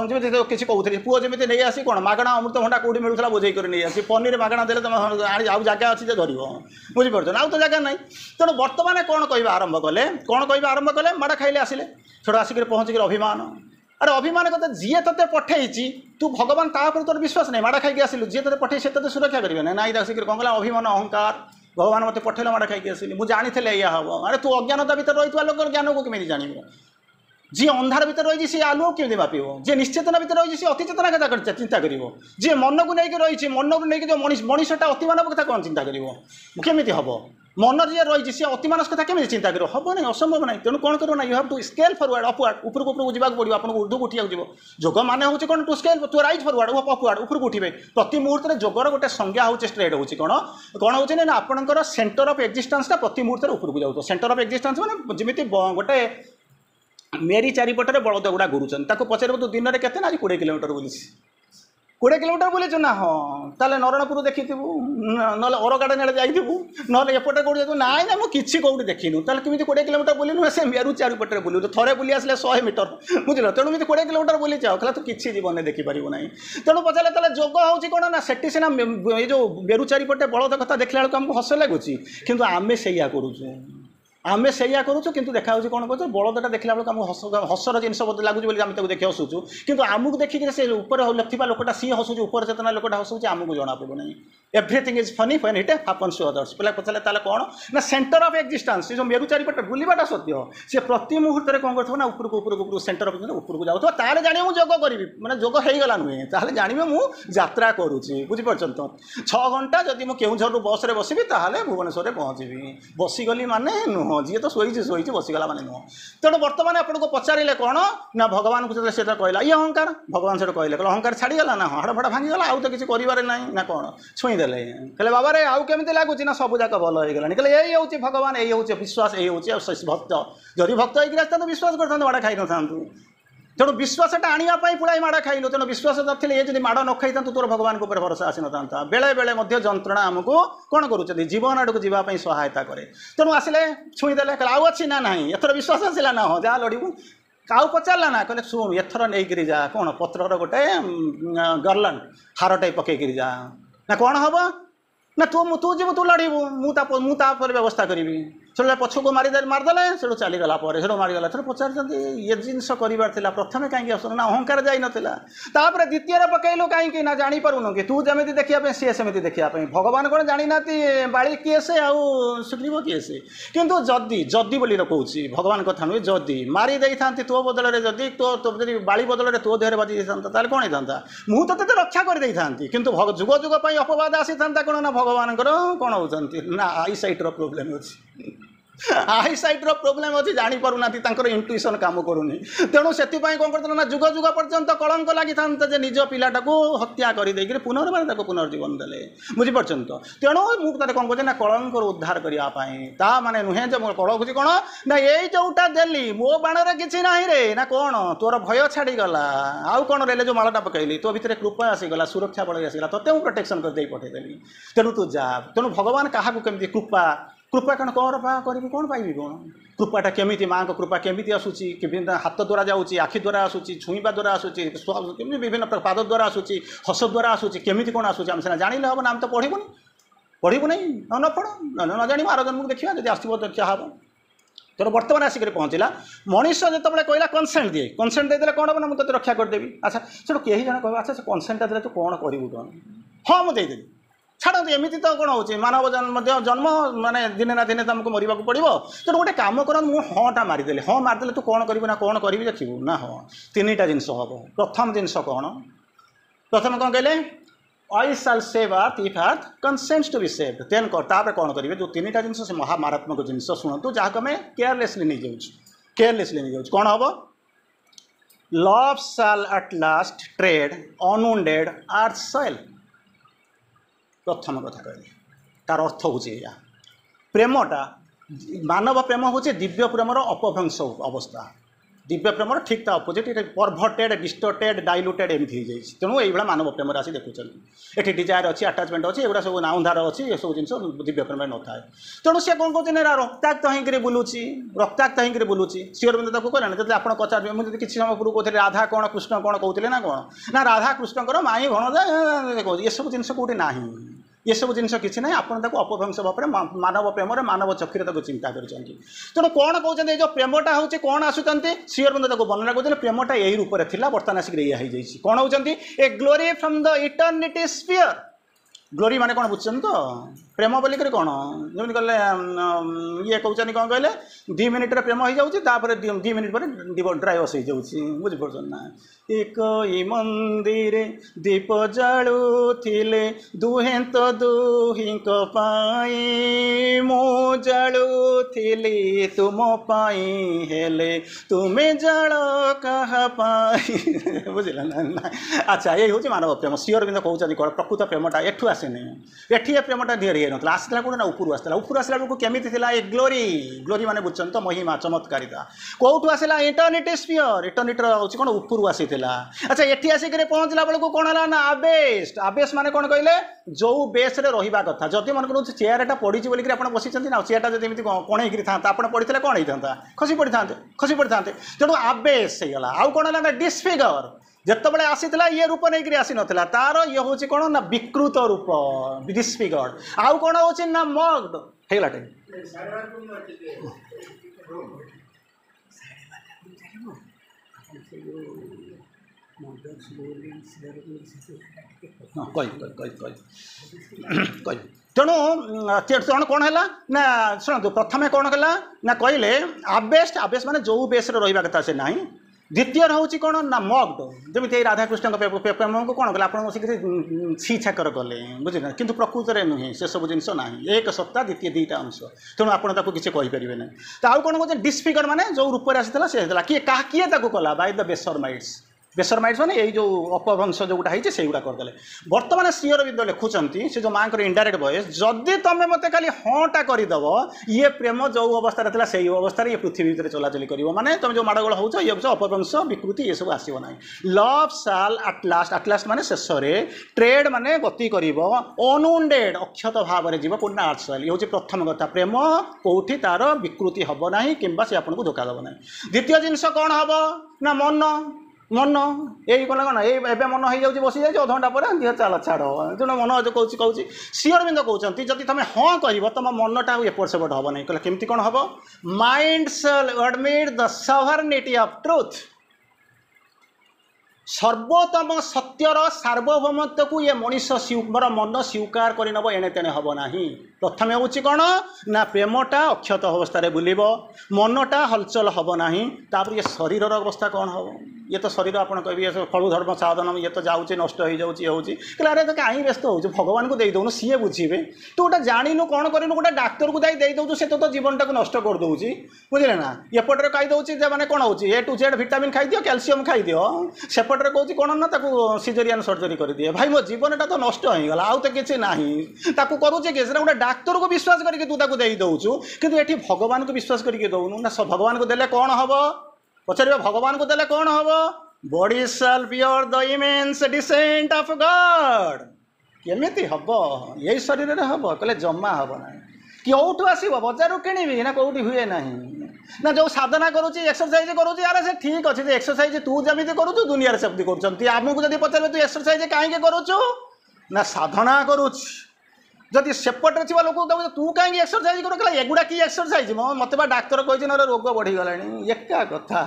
जमी किसी कहते पुओ जमी नहीं आसी कौन मागणा अमृतभंडा कौटी मिलूला बोझे कर नहीं आसी पनीर मागणा देते तुम आउ जगह अच्छी धर बुझीपार आउ तो जगह ना तेणु बर्तमान कौन कह आरंभ कले कौन कह आरंभ कले माड़ खाइले आसिले छोड़ आसिक पहुँचिक अभिमान अरे अभिमान कहते जी ते पठेची तू भगवान तापर तोर विश्वास नहीं माड़ खाई आसिलु जी ते पठे से ते सुरक्षा करेंगे ना आसिक कौन कला अभिमान अहंकार भगवान मत पठेल माड़ खाई आसिली मुझे जानी या हम अरे तू अज्ञानता भर रही लोक ज्ञान को कमी जान जी अंधार भर रही सी आलुओ केमी मापिब जी निश्चेतना भर रही सी अतिचेतना कथा चिंता कर जी मन को लेकिन रही मन को लेकिन जो मनीषटा अति मानव कथा कौन चिंता करमी हम मन जी रही सी अति मानस कथा केमी चिंता कर हम ना असंभव ना तेणु कौन करना you have to scale forward upward उपरक उपरक जावाक पड़ो आपको ऊर्ध्व उठा जीव जोग मान हूँ कौन to scale to right forward upward उपरक उठे प्रति मुहूर्त जोगर गोटे संज्ञा हूँ स्ट्रेट हूँ कौन कौन हूँ ना आपंकर सेंटर ऑफ एक्जिस्टेंस प्रति मुहूर्त उपरक जाऊँ सेंटर ऑफ एक्जिस्टेंस मैंने जमी गोटे मेरी चारिपटे बलद गुड़ा घुरुचन पचार तू दिन में केते आज 20 किलोमीटर बुली 20 किलोमीटर बुलीचु ना हाँ ताले नरणपुर देखिथिबु ना ओरगाड़ा नेड़े जाइथिबु ना एपटे कौट जाइथिबु नाई ना मुझे कौटी देखिनु ताले केमिति 20 किलोमीटर बुलिनु से मेरु चारिपटे बुलु तो थरे बुली आसले 100 मीटर बुझल तेणु मिति 20 किलोमीटर बुली जाओ कहला तो किछि जीवन देखि पारिबु नाही तेणु पचारे ताले जोग होउची कोन ना सेठी सिना ए जो मेरु चारिपटे बलद कथा देखला बेलକୁ हमको हस लागुची किंतु आमे सैया करूछु आमे सैया करूँ किंतु देखा कौन कह बलदटा देखला बेलू आमको हसर जिनस लगुच बोली आम देखी हसुचु किंतु आमको देखिए से ऊपर लखा लोकटा सी हसुचे ऊपर चेतना लोकटा हसुचे आमको जना पड़ना everything is funny when it happens to others पे पचारे ताले कौन ना सेंटर ऑफ एक्जिस्टेंस जो मेरु चारिपटे बुलवाटा सत्य सी प्रति मुहूर्त में कौन कर उपरको उपरको सेंटर ऑफ उपरको जाऊ ताले जाने मुझे जोग करी मैंने जोग हो गला नुहे ताले जानवे मुझे यात्रा करुच्ची बुझीपार तो 6 घंटा जदि मुझे केउझर बस रे बसबी ताले भुवनेश्वर में पहुँचबी बसीगली माने नुह जी तो शोची बसीगला माने नुह तेणु बर्तमान आपको पचारे कौन ना भगवान को से कहला ये अहंकार भगवान से कहले अहंकार छाड़ीगला ना हाड़ फाड़ भांगीगला आउ तो किसी कर ना कौन छुईदेले कहले बाबा रे आउ केमी लगुच ना सब जाक भल हो गलानी कहले यही हूँ भगवान यही हूँ विश्वास यही हूँ भक्त जदि भक्त होता विश्वास करते माड़ खाई न तेणु विश्वासटा आने पुड़ा माड़ खाइलु तेणु विश्वास नथिले ये जदि माड़ न खाई तोर भगवान को भरोसा आसी न बेले बेले जंत्रणा आमको कौन करुँच जीवन आड़ को जावाई सहायता करे तेणु आसिले छुईदेले कहले आउ अच्छी ना ना एथर विश्वास आसला ना हाँ जा लड़ू काउ पचारा ना कहले शुण एथर नहीं जा कौन पत्रर गोटे गर्लन हारटे पकईकि जा ना कौन हम ना तू जीव तू लड़ू मुझे व्यवस्था करी से पछको मारिदेले से चलीगला से मारिगला थोड़े पचार ये जिनस कर प्रथम कहीं आस ना अहंकार जाई नापर द्वितीय पकईलु कहीं ना जापरुन कि तू जमी देखा सी सेमती देखापी भगवान कौन जानी ना बाड़ी किए से आउ सुग्रीव किए से किंतु जदि जदि बोली कहूँ भगवान कथा नुहे जदि मारिदे था तो बदल में जदि तो बाड़ी बदल में तो देहरे बाजी था कौन होता मुझे तो रक्षा कर था किंतु जुग जुग अपवाद आसी था कौन ना भगवान कौन होती ना आई सैट्र प्रोब्लेम अच्छी आई सैट्र प्रोब्लेम अच्छी जापना इंटुइशन काम करूनी तेणु से कौन करते ना जुग जुग पर्यंत कलंक लगी था निज पिलाटा को हत्या कर पुनर्बार पुनर्जीवन देले बुझीपार तो तेणु मुझे कौन कहे ना कलंक उद्धार करने माने नुहे कलकुची कौन ना यही जोटा देली मो बाणरे किसी ना रे ना कौन तोर भय छाड़ीगला आउ कौन रे जो मालटा पकईली तो भितर कृपा आसीगला सुरक्षा बल आसीगला तोते मुझे प्रोटेक्शन करदे पठेदेली तेणु तू जा तेणु भगवान क्या केमती कृपा कृपा कौन करी कौन पाइबी कौन कृपाटा केमी माँ को कृपा केमी आसूची हाथ द्वारा जाऊँगी आखि द्वारा आसूची छुईवा द्वारा आसूची विभिन्न पाद द्वारा आसूची हस द्वारा आसूची केमी कौन आसूची आम सीना जानिले हम ना आम तो पढ़ू नहीं न पढ़ न जान आर जन्म देखा जब आसो देखा हम तेणु बर्तमान आसिक पहुँचला मनीष जो कहला कनसेंट दिए कनसेंट देदेले कौन हम ना मुझे रक्षा करदेवी अच्छा से कहीं जन कह अच्छा से कनसेंटा दे तू कौन करू कौन हाँ मुझे देदेवी छाड़ू एमती तो कौन हो मानव जन्म माने दिने ना दिने तुमको मरवा पड़ो तेणु गोटे कम कर हाँ मारिदेली हाँ मारिदेले तू कौन करू ना कौन करी देखू ना हाँ 3टा जिनस हम प्रथम जिनस कौन प्रथम कौन कहले I shall save earth if earth consents to be saved then तापर कौन करेंगे जो 3टा जिनस से महामारात्मक जिनस शुणु जहाँ आम केयरलेसली नहीं जाऊँ केयरलेसली नहीं जाऊँ कौन हम love shell at last trade unwounded earth soil प्रथम कथा कहली तार अर्थ हूँ प्रेमटा मानव प्रेम हूँ दिव्य प्रेमर अपभ्रंश अवस्था दिव्य प्रेमर ठीक ता अपोजिट परभर्टेड डिस्टर्टेड डाइल्यूटेड एमती हो जाए तेणु ये मानव प्रेम आसी देखुं ये डिजायर अच्छी अटाचमेंट अच्छी एगुड़ा सब नाउंधार अच्छी ये सब जिन दिव्य प्रेम न था तेणु सी कौन कहते रक्ताक्त होकर बुलूची रक्ताक्त होकर बुलूची श्रीअरविंद कहना जब आप पचार मुझे किसी समय पूर्व कहते राधा कौन कृष्ण कौन कहते ना कौन ना राधा कृष्णकर माई भणजा ये सब जिन कौटी ना ये सब जिन किसी ना आपड़ अपभ्रंश भाव में मानव प्रेम मानव चक्र चिंता कर तेणु कौन कहते जो प्रेमटा हूँ कौन आसुँच श्रीअरविंद वर्णना कर प्रेमटा यही रूप में थी बर्तमान आसिक यही कौन होती a glory from the eternity sphere glory माने कौन बुझे तो प्रेम बोलिक कौन जमी कहले ये कहते कौन कहले 2 मिनिट प्रेम हो जाऊँगी 2 मिनिट पर ड्राइवर्स हो जाऊँगी बुझीपार ना एक मंदिर दीप जालुथिले दुहें तो दुहिंक पाई मो जालुथिली तुम पाई हेले तुम्हें जाल कहा पाई बुझल ना अच्छा ये हूँ मानव प्रेम श्रीअरविंद कहते कौन प्रकृत प्रेमटा एठू आसेनी एठी प्रेमटा ढेर ତିଆରି ହେଇନଥିଲା ଆସିଥିଲା କୋଉଠି ନା ଉପରୁ ଆସିଲା बेलू केमी ए ग्लोरी ग्लोरी माने बुझुन तो महिमा चमत्कारिता कौटू आसला इटर्निटी स्फीयर इटर्निटी हूँ कौन उपरू आसीला अच्छा एटी आसिक पहुँचला बेलू कौन है ना आबेस्ट आबेस्ट माने कौन कहले जो बेस रहा कथा जदि मन करूँ चेयरटा पड़ी बोलिक आप बसी ना चेयरटा जब कौन था आप पड़ी कौन होता खसी पड़ी था तेणु आबेस होगा आउ कौन है डिस्फिगर जितेबाला आसीला ये रूप नहीं आसी नाला तार ये हूँ कौन ना विकृत रूप डिस्फिगर आउ कौन हूँ ना मग्ड होगा टाइम तेणु कौन है ना शुणु प्रथम कौन है ना कहले आबेस्ट आबेस्ट माने जो बेस रहा कथा से ना द्वितीय हूँ कौन ना मग्ड जमी राधाकृष्ण प्रेम को कौन कले आप छी छाकर कले बुझे कि प्रकृत में नुहे से सब जिन ना एक सत्ता द्वितीय दुईटा अंश तेणु आपड़ किसी कहींपारे ना तो आउ कौन कौन डिस्फिगर माने जो रूप आसाला सी किए किए कला बाय द बेसरमाइट्स बेसरमाइट्स माने यही जो अपभ्रंश जोटा है से गुड़ा करदे बर्तमान श्री अरविंद लिखुंट से जो माँ इंडायरेक्ट वॉइस जदि तुम मत खाली हाँ करदेव ये प्रेम जो अवस्था था से अवस्था ये पृथ्वी भीतर चलाचल कर माने तुम जो माड़गोल हो ये अपभ्रंश विकृति ये सब आसो ना लव साल आटलास्ट माने शेष में ट्रेड माने गति कर अनउंडेड अक्षत भाव में जीव पूर्ण आर्टसाल ये हूँ प्रथम कथा प्रेम कौटी तार विकृति हम ना कि आपको धोखा देव ना द्वितीय जिनस कौन हम ना मन मन यही कला कौन ये मन हो जाए बसी जाए अधघंटा पर दिह चल छाड़ तेणु मन जो कौच कौच श्री अरविंद कहते जब तुम हाँ कह तुम मनटा एपट सेपट हम नहीं कहले केमती कौन हम mind shall admit the sovereignty of truth सर्वोत्तम सत्यर सार्वभौमत्व को ये मनीष मोर मन स्वीकार करनब एणे तेणे हम ना प्रथम हूँ कौन ना प्रेमटा अक्षत अवस्था बुलब मनटा हलचल हम ना ये शरीर अवस्था कौन हम ये तो शरीर आप कहे फलु धर्म साधन ये तो जाऊँच नष्ट हो जाऊँगी कहले अरे तो कहीं व्यस्त हो भगवान को देदौन सी बुझे तू गोटे जानू कौन करूँ गोटे डाक्तर को दे से तो जीवनटा को नष्ट कर दूसरी बुझे ना एपटे कही दूसरी मैंने कौन हो ए टू जेड विटामिन खाई दियो कैल्सीयम खाई दियो सेपटे कहूँ कौन ना सिजरियान सर्जरी कर दिए भाई मो जीवनटा तो नष्ट हो गला आउ तो किसी ना करुचे कि गोटे डाक्तर को विश्वास करके तू ताको दे दौचु कि ये भगवान को विश्वास करके दौनु ना भगवान को देले कौन हम पचार भगवान को देले कौन हम body shall bear the immense descent of God केमिति हम यही शरीर में हम कहले जमा हम ना कौटू आसो बजार किणी ना कौटी हुए ना ना जो साधना करुच्ची एक्सरसाइज करुच्ची अरे से ठीक अच्छे एक्सरसाइज तू जमी करुचु दुनिया सेमती करमको जब पचारे तू एक्सरसाइज कहीं करुचु ना साधना करुच्ची जदि सेपटे थी लोक तू कहीं एक्सरसाइज कर एगुड़ा कि एक्सरसाइज मत डाक्तर कही ना रोग बढ़ीगला एका कथा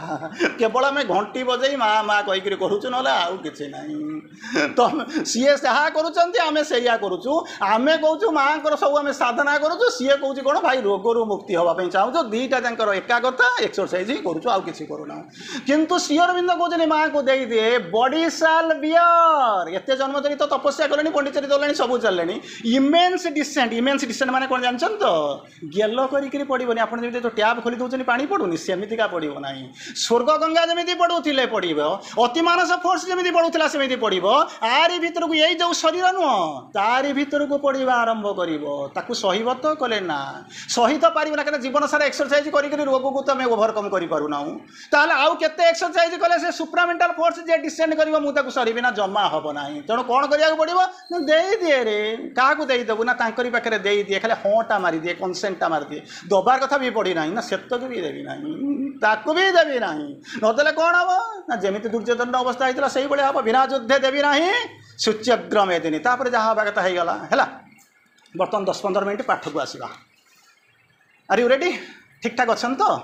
केवल आम घंटी बजे माँ माँ कहीकि करुचु ना आउ कि ना तो सीए जहाँ करें से करुचु आम कौचु माँ सब आम साधना करुचु सी कौच कौन भाई रोगरू मुक्ति हाँपाई चाहूँ दुईटा जाकर एका कथा एक्सरसाइज ही करुचु आउ कि करूना किंतु श्री अरविंद कहते माँ को दे दिए बॉडी शैल बियर एत जन्म धरी तो तपस्या कले पंडिचेरी दौले सब चलने इमेंस डिसेंट माने कौन जानछन तो गेल करिकरी पड़िबनी आपण जमी तो टैप खोली दउछनी पानी पड़ुनी सेमितिका पड़िबो नाही स्वर्ग गंगा जमिति पड़ुथिले पड़िबो अतिमानस फोर्स जमिति पड़ुथिला सेमिति पड़िबो आरी भीतर को यही जो शरीर नुह तारी भीतर को पड़िबा आरंभ करिबो ताकू सहीब तो कले ना सही तो पारिबो ना कि जीवन सारा एक्सरसाइज करिकरी रोग को तमे ओवरकम करि पारु ना ताले आउ केते एक्सरसाइज कले से सुप्रामेंटल फोर्स जे डिसेंड करिवो मु ताकू सरीबे ना जमा हबो नाही तेणु कोन करिया पड़िबो देई दिए रे काहा को देई देबु ना तांकरी पाखे दे दिए खाली हाँ मारी दिए कनसेंटा मार दिए दबार कथा भी पड़ी ना सेतक भी देवी ना ताकू भी देवी ना नदेले कौन हम ना जमी दुर्योधन अवस्था होता से भाई हम बिना युद्धे देवी ना सूच्यग्र मेदिनी तापर जहाँ हवा कथा हो गला है बर्तमान 10-15 मिनट पाठ को आसवा आर यू रेडी ठीक ठाक अच्छा तो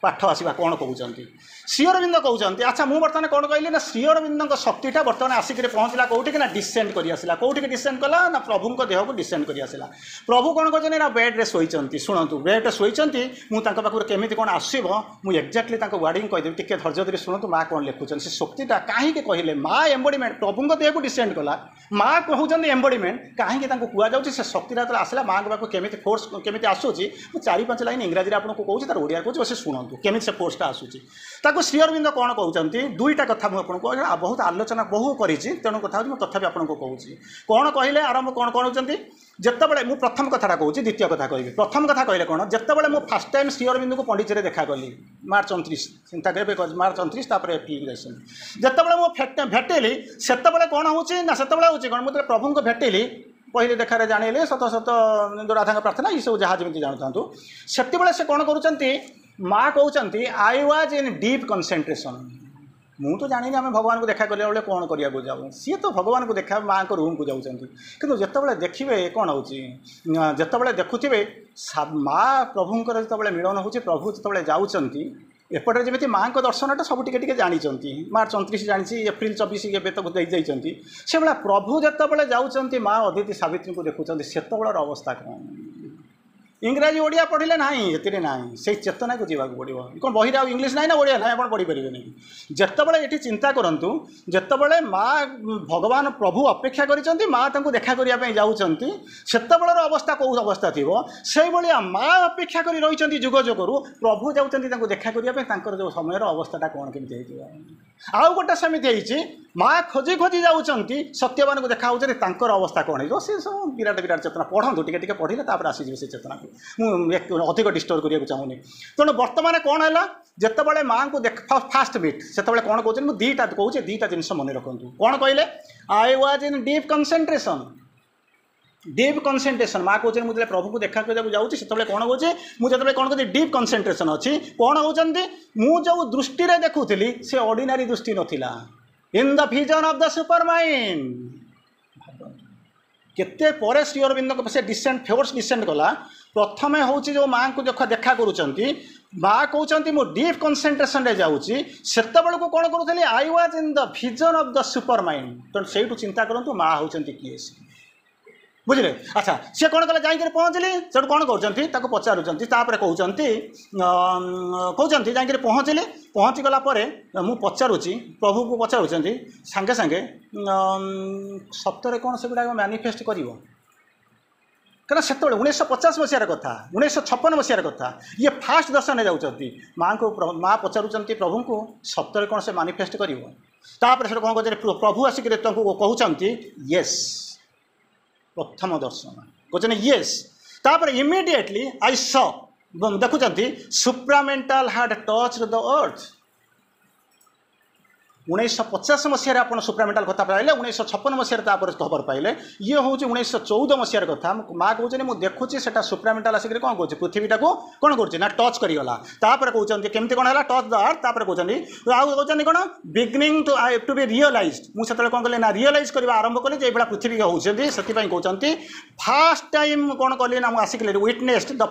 पाठ आसवा कौन कहते श्री अरविंद कहते अच्छा मुझे बर्तमान कौन कहली ना श्री अरविंद शक्तिटा बर्तमान आसिक पहुँचला कौटिक ना डिसेंड कर आसला कौटिक डिसेंड कला ना प्रभु देह को डिसेंड कर आसला प्रभु कौन कर ना बेड्रे शोचती शुणु बेड्रे शोचती मुझे केमी कौन आसो मुझे एक्जाक्टली वार्डिंग कहीदेवी टे धैर्य धरी शुणु माँ कौन लिखुन से शक्तिटा कहीं कहले माँ एम्बोडीमेंट प्रभु देह को डिसेंड कला माँ कहते एम्बोडीमेंट कहीं कहु से शक्तिटा आसला माँ को केमी फोर्स केमी आसूँ 4-5 लाइन इंग्राजी आपको कहूँ तार ओडिया कहूँ से शुणु पढ़ु केमी से पोस्टा आसूँ ताको श्री अरविंद कौन कहते दुईटा कथा मुझे बहुत आलोचना बहु करी तेणु कथा तथापि आपको कहूँ कौन कहले आरंभ कौन कहते जितेबाला मुझे प्रथम कथा कहूँ द्वितीय कथा कह प्रथम कथा कहले कौन जितेबाला मुझे फास्ट टाइम श्री अरविंद को पंडिचेरी देखा कली मार्च 29 चिंता करेंगे मार्च 29 तापर एप्रिल जितेबाला मुझे भेटेली से कौन होना से कौन मुझे प्रभु को भेटेली पहले देखार जाने सत सत राधा प्रार्थना ये सब जहाँ जमी जानता से से कौन कर माँ कहते I was in deep concentration मु तो जानी आम भगवान को देखा कला बेले कौन करने को जाऊँ सी तो भगवान को देखा माँ को रूम को जाऊँच कि जितेबाला देखिए कौन हो जितेबाला देखुवे माँ प्रभुंर जो मिलन हो प्रभु जो जाऊँच एपटे जमी माँ को दर्शनटा सब टे जानी मार्च 29 जानी एप्रिल 24 एवं तो जाती से भाया प्रभु जितेबाला जाऊँच माँ अदिति सावित्री को देखुं से अवस्था कौन इंग्राजी ओडिया पढ़ले ना ये ना से चेतना को जावाक पड़ो कौन बही आ इंग्लीश ना ओडिया ना आप पढ़ी पारे नहीं जितेबाला ये चिंता करूँ जितेबाला माँ भगवान प्रभु अपेक्षा कर माँ देखा करने जाऊँच से अवस्था कौ अवस्था थी से भाया माँ अपेक्षा कर रही जुग जुगरू प्रभु जाऊँच देखा करने जो समय अवस्था कौन केमी आउ गोटे सेमती माँ खोजी खोजी जाऊँच सत्यवान को देखा अवस्था कौन हो सी सब विराट विराट चेतना पढ़ू टे पढ़ले आसीजे से चेतना को अधिक डिस्टर्ब करने चाहूनी तेणु बर्तमान कौन है जितेबाला माँ को देख फास्ट बीट से कौन कहते मुझे दीटा कहूँ दीटा जिन मन रखु कौन कहले I was in deep concentration माँ कहते मुझे प्रभु को देखा करने जाऊँगी से कौन कहे मुझे कौन कहते डीप कनसेंट्रेशन अच्छी कौन होती मुझे दृष्टि देखुली से ऑर्डिनरी दृष्टि नाला in the vision of the super mind केते पर श्री अरविंद से डिसेंट फेवर्स डिसेंट कला प्रथम हूँ जो माँ को देखा करुँच माँ कहते मुझे डीप कनसेंट्रेशन रे जाऊँगी से कौन करूँ I was in the vision of the super mind तेणु से चिंता करूँ माँ होती किए सी बुझे अच्छा सी कौन कले जाकर पहुँचली से कौन कर पचारूँ तापर कहते जाकर पहुँचली पहुँची गला मु पचारूँ प्रभु को पचारूँ सांगे सांगे सप्तरे कौन से गुड़ा मैनिफेस्ट कर क्या से 1950 मसीहार कथा 1956 मसीहार कथा ये फास्ट दर्शन जाऊँच माँ को माँ पचारूँ प्रभु को सप्तरे कौन से मैनिफेस्ट कर से कौन कहते प्रभु आसिक कहते येस प्रथम दर्शन कहते येस तापर इमिडिएटली आई सॉ देखुं supramental hard touch the earth 1950 मसीह आप सुप्रामेंटाल कथा पाइले 1956 मसीह खबर पाइले ये हूँ 1914 मसीहार कथा माँ कहते मुझे देखुची से सुप्रामेंटाल आसिक कौन कहे पृथ्वीटा को कौन कर टच करगला कहते केमती कौन है टच द अर्थ कहते कौन बिगनिंग टू बी रियलाइज मुझे कौन कले ना रियलाइज करने आरंभ कली जो ये पृथ्वी होती से कहते फास्ट टाइम कौन कली ना मुझे आसिक विटनेस्ड द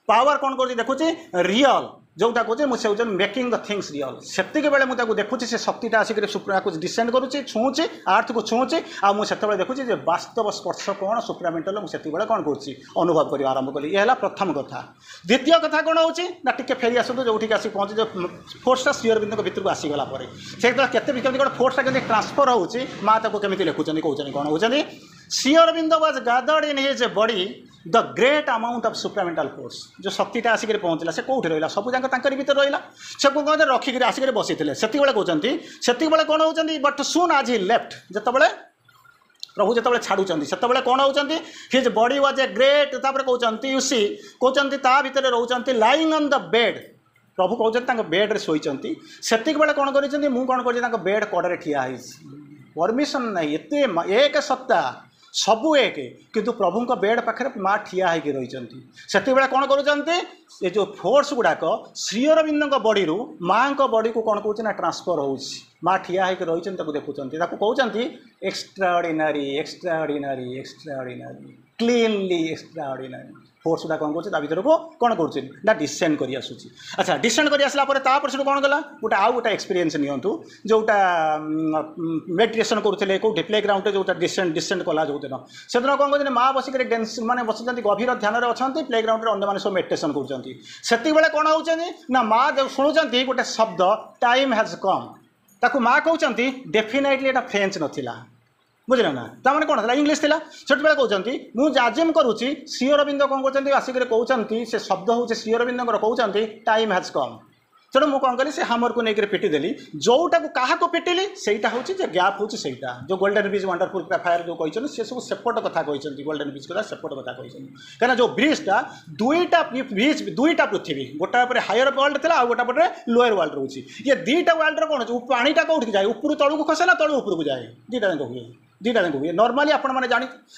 पावर कौन कर देखुची रियल जोटा कहे मुझे मेकिंग द थिंग्स रियल से बेले मुझे देखुची से शक्तिटा आसिक सुप्रा को डिसेंड करुच्ची छुँचे आर्थ को छुँचे आ मुझे देखुची वास्तव स्पर्श कौन सुप्रामेंटल मुझे कौन कर अनुभव कर आरंभ कली यह प्रथम कथा द्वितीय कथा कौन हो टे फेरी आसतु जो आसिक पहुँचे जो फोर्सटा श्री अरविंद भर को आसीगला से केमी कौन फोर्सटा के ट्रांसफर होची माँ केमी लिखुच्च कहते कौन होती Shri Aurobindo was gathered in his body the great amount of supramental force जो शक्तिटा आसिक पहुँचला से कौट रहा सब जाक भर रहा से कहते रखिक आसिक बसई से कहते से कौन होती बट सुन आज ही लेफ्ट जितेबाला प्रभु जो छाड़ुंट से कौन होती his body was a great कहते यू सी कहते ता भितर रोच लाइंग ऑन द बेड प्रभु कहते बेड्रे शोचती से कौन कर कौन कर बेड कड़े ठिया परमिशन नहीं एते एक सत्ता सबू एक किंतु प्रभु का बेड पाखे माँ ठिया होकर रही से कौन कर जो फोर्स गुड़ाक श्री अरविंद बॉडी रू माँ को बॉडी को कौन कौन ट्रांसफर हो माँ ठिया होकर रही देखुं कहते extraordinary extraordinary extraordinary cleanly extraordinary force गुड़ा कौन कर भर को कौन कर डिसेंड कर आसूसी अच्छा डिसेंड कर आसला से कौन गला गोटे आउ गोटे एक्सपीरियंस नियंतु जोटा मेडिटेशन करुले कौटे प्ले ग्राउंड जोटा डिसेंड कला जो दिन से दिन कौन कहते माँ बसिक डेन्स मैंने बस गभीर ध्यान अच्छा प्ले ग्राउंड में अंत सब मेडिटेशन कर कौन हो माँ जो शुणुंट गोटे शब्द टाइम हैज कम ताकू माँ कहते डेफिनेटली एटा फ्रेंच नथिला बुझे ना ताने कौन था इंग्लीश थी से कहते मुझे आजिम करुच्ची श्री अरविंद कौन कर आसिक कहते से शब्द हूँ श्री अरविंद कहते टाइम हैज कम तेणु मुझे कौन कली से हामर को लेकर पिटिदेली जोटा को क्या पिटिली सेटा हूँ गैप हूँ सेटा जो गोल्डन ब्रिज वंडरफुल फायर जो कहते सी सब सेपट कथा कहते गोल्डन ब्रिज कथा सेपट कथा कहते कहीं जो ब्रिजटा दुईटा ब्रिज दुईटा पृथ्वी गोटा हायर वर्ल्ड था गोटा पटे लोअर वर्ल्ड रोचे ये दुईटा वर्ल्ड कौन पानीटा कौट जाए ऊपर तलू खसे ना तलू ऊपर को जाए दुईटा जाक हुए दुईटा जाक हुए नर्माली आपने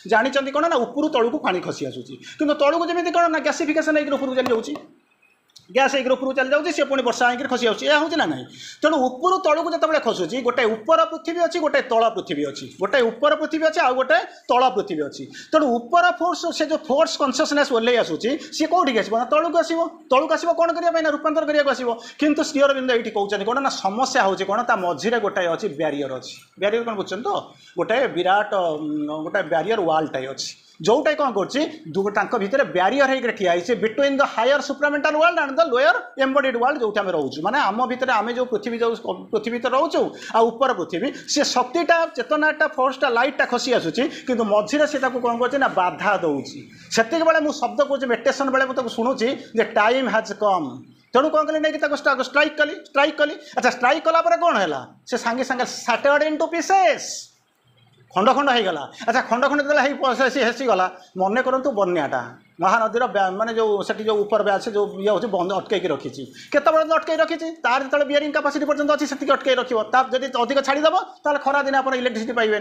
जानी कौन ना ऊपर तलू को पानी खसी आसूसी कि तलू को जमी कौन ना गैसिफिकेशन होकर ऊपर चली जाऊँगी गैस एक ऊपर चली जाऊँगी सी पुणी वर्षा होकर खसी जाऊँगी यह हूँ ना नहीं तेणु ऊपर तलू जो खसुची गोटे ऊपर पृथ्वी अच्छी गोटे तल पृथ्वी अच्छी गोटे ऊपर पृथ्वी अच्छी आउ गोटे तल पृथ्वी अच्छी तेणु ऊपर फोर्स से जो फोर्स कनसीयसनेस ओल्लै आसूची सी कौटी आसो तलू को आसो कौन करने रूपांतर करने आसो किंतु श्री अरविंद ये कहते कौन ना समस्या हूँ कौन ता मझे गोटे अच्छी ब्यारियर अच्छी ब्यारियर कौन बुझे तो गोटे विराट गोटे ब्यारियर वालटाए अच्छी जोटा कौन कर भितर ब्यारियर होकर ठियाई between the higher supramental world and the lower embodied world जो आम रोचु माने आम भितर आम जो पृथ्वी जो पृथ्वी तो रोचु आ ऊपर पृथ्वी सी शक्तिटा चेतनाटा फोर्सटा लाइटा खसी आसूची किंतु मझे से कौन कर बाधा दौची से मुझे शब्द कौन मेडिटेशन बेले मुझे शुणुची टाइम हैज कम तेणु कौन कली नहीं स्ट्राइक कली अच्छा स्ट्राइक कला कौन है से सांगे सांगे सैटर्ड इनटू पीसेस खंड खंड हो गला अच्छा खंड खंड हेसी गला मन करूँ बन्याटा महानदीर माने जो सेठी जो ऊपर ब्याज से जो ये हूँ बंद अटकई रखी केत अटकई रखी तार जो बियरिंग कैपेसिटी पर्यंत अच्छी से अटकई रखी अधिक छाड़देव ताल खरा दिन आप इलेक्ट्रिसिटी पाइबे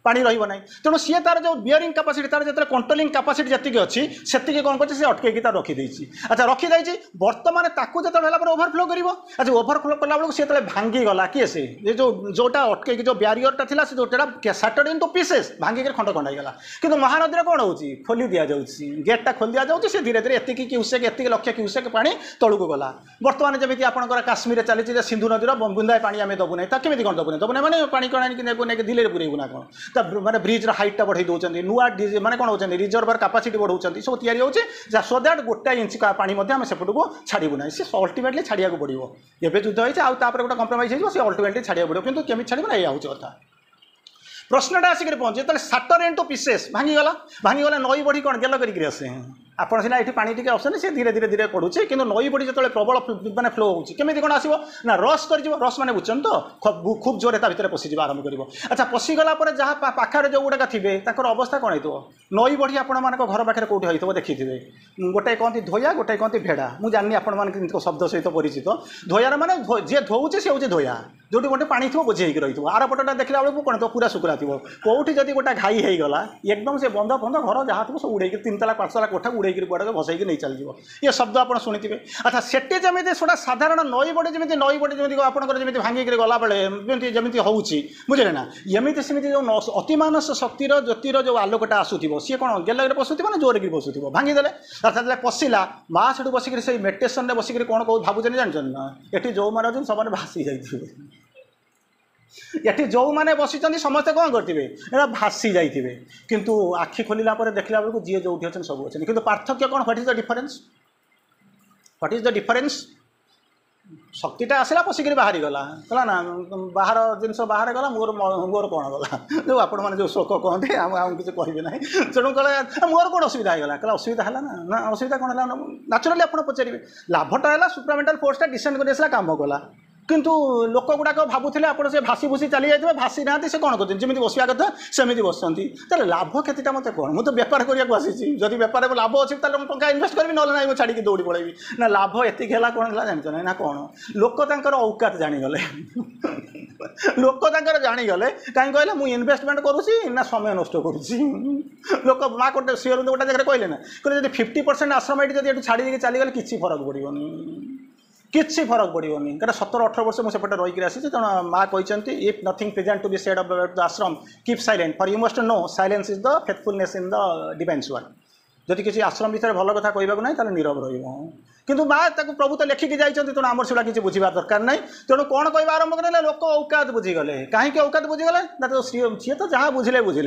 पानी रही तेणु सी तार जो बियरिंग कैपेसिटी तार जो कंट्रोलिंग कैपेसिटी जी अच्छी से कौन कर अटकई रखी अच्छा रखी बर्तमान ताकू जो ओभरफ्लो कर अच्छा ओभरफ्लो कला बेलू सी भांगी गला किए से जो जोटा अटकई जो ब्यारियरटा था से जोटा सैटर्ड इनटू पीसेस भांगिक खंड खंड होगा कि महानदी खोली होती खोली दि जाऊँगी गेटा खोली दि जाऊँगी से धीरे धीरे एतिक क्यूसेक एतिक लक्ष क्यूसेक पानी तलू को गला बर्तमान जमी आपंकर काश्मीर चली सिंधु नदीर बुंदाए पानी आम दबू ना केमी कौन दबू ना मैंने पानी कौन नहीं दिल्ली पुरेबू ना कौन माने ब्रिज हाइटा बढ़ई दौरान नुआ माने कौन होती रिजर्वर कैपेसिटी बढ़ाऊँ सब तैयारी होती सो दैट गोटा इंच पानी आम सेपट को छाड़ू ना सी अल्टीमेटली छाड़िया पड़ो एवं युद्ध होती है आउे गोटे कंप्रोमाइज हो अल्टीमेटली छाड़िया पड़ो कि केमी छाड़ू ना यह हूँ कथा प्रश्नटा आसिक पहुँचे जो सैटर इनटू पीसेस भांगीगला नई बढ़ी कौन गेल करके आसे आपड़ सीना ये पानी टी आसने से धीरे धीरे धीरे पड़ुचे कि नई बढ़ी जो प्रबल माने फ्लो होची केमी कौन आसो ना रस कर रस मैंने बुझुन तो खूब जोरे भितर पशिज आरंभ कर अच्छा पशिगला जहाँ पाखे जो गुड़ाक थे अवस्था कौन हो नई बढ़ी आपण मान घर पाखे कौटी होता देखी थे गोटे कहती धोया गोटे कहती भेड़ा मुझे जानी आपण शब्द सहित परिचित धोयार माने जी धोचे सी हूँ धोया जो गोटे पानी थो बोझे रही थो आर पटा देखला बेलू कौन तो पूरा शुक्ला थो कौटी जब गोटा घाई होगला एकदम से बंध फंध घर जहाँ थो सब उड़े 3 ताला 5 ताला कोठा उड़े गुड़ाक भसई नहीं चल ये शब्द आप शुणी अच्छा सेटे जमी छोटा साधारण नई बड़ी जमी नई बड़ी जमी आपंकर जमी भांगिक गला बेले जमी हूँ बुझे ना एमती सेमती जो अतिमानस शक्तिर ज्योतिर जो आलोकटा आसूब सी कौन गेल पशुव ना जोर पशुव भांगीदेले अर्थात पशिला माँ से बसिक से मेडिटेशन बसिक कौन कौ भावुन जानते ना ये जो मैंने सब भासी जाइए ये जो मैंने बसी समस्ते कौन करेंगे भासी जाइए किंतु आखि खोलला देखला बेलू जी जो अच्छे सब अच्छे कि पार्थक्य कौन what is the difference what is the difference शक्तिटा आसला पशिक बाहरी गला कहला ना बाहर जिनस बाहर गला मोर मोर कौन गला जो आपण मैंने जो शोक कहते आम किसी कहे ना तेणु कहला मोर कौन असुविधा होगा कहला असुविधा है ना असुविधा कौन है नाचुराली आप पचारे लाभटा है सुप्रामेंटाल फोर्सटा डिसेंड कर काम कला किंतु लोक गुड़ाक भावुले आप भासी भूसी चली जाए भासी ना से कौन कर जमी बसवा कथा सेमती बसते लाभ क्षतिटा मत कौन मुझे बेपार करने आसी जदि बेपार लाभ अच्छी टाँग इनभेस्ट करी ना ना छाड़ी दौड़ी पड़ेबी ना लाभ एति है कौन है जानते ना कौन लोक औकात जाणीगले लोक जाणीगले कहीं कहले मुझे इनभेस्टमेंट करुँची ना समय नष्ट करुँची लोक माँ गोटे सीओ गोटे जगह कहले ना कहले 50% आश्रम ये छाड़ी चलीगले किसी फरक पड़ोनी किसी फरक पड़ोनी क्या 17-18 वर्ष मुझे सेपटे रहीकि आसी तेणु माँ कहते if nothing present to be said about the ashram keep silent for you must know silence is the faithfulness in the divine one जदि किसी आश्रम विषय भल कथा कहूँ ना तो नीरव रु माँ प्रभु तो लेखिकी जाइए तेणु आमर से किसी बुझा दरकार ना तेणु कौन कह आरंभ करें लोक औकात बुझीगले कहीं औकात बुझीगले ना तो सी तो जहाँ बुझे बुझे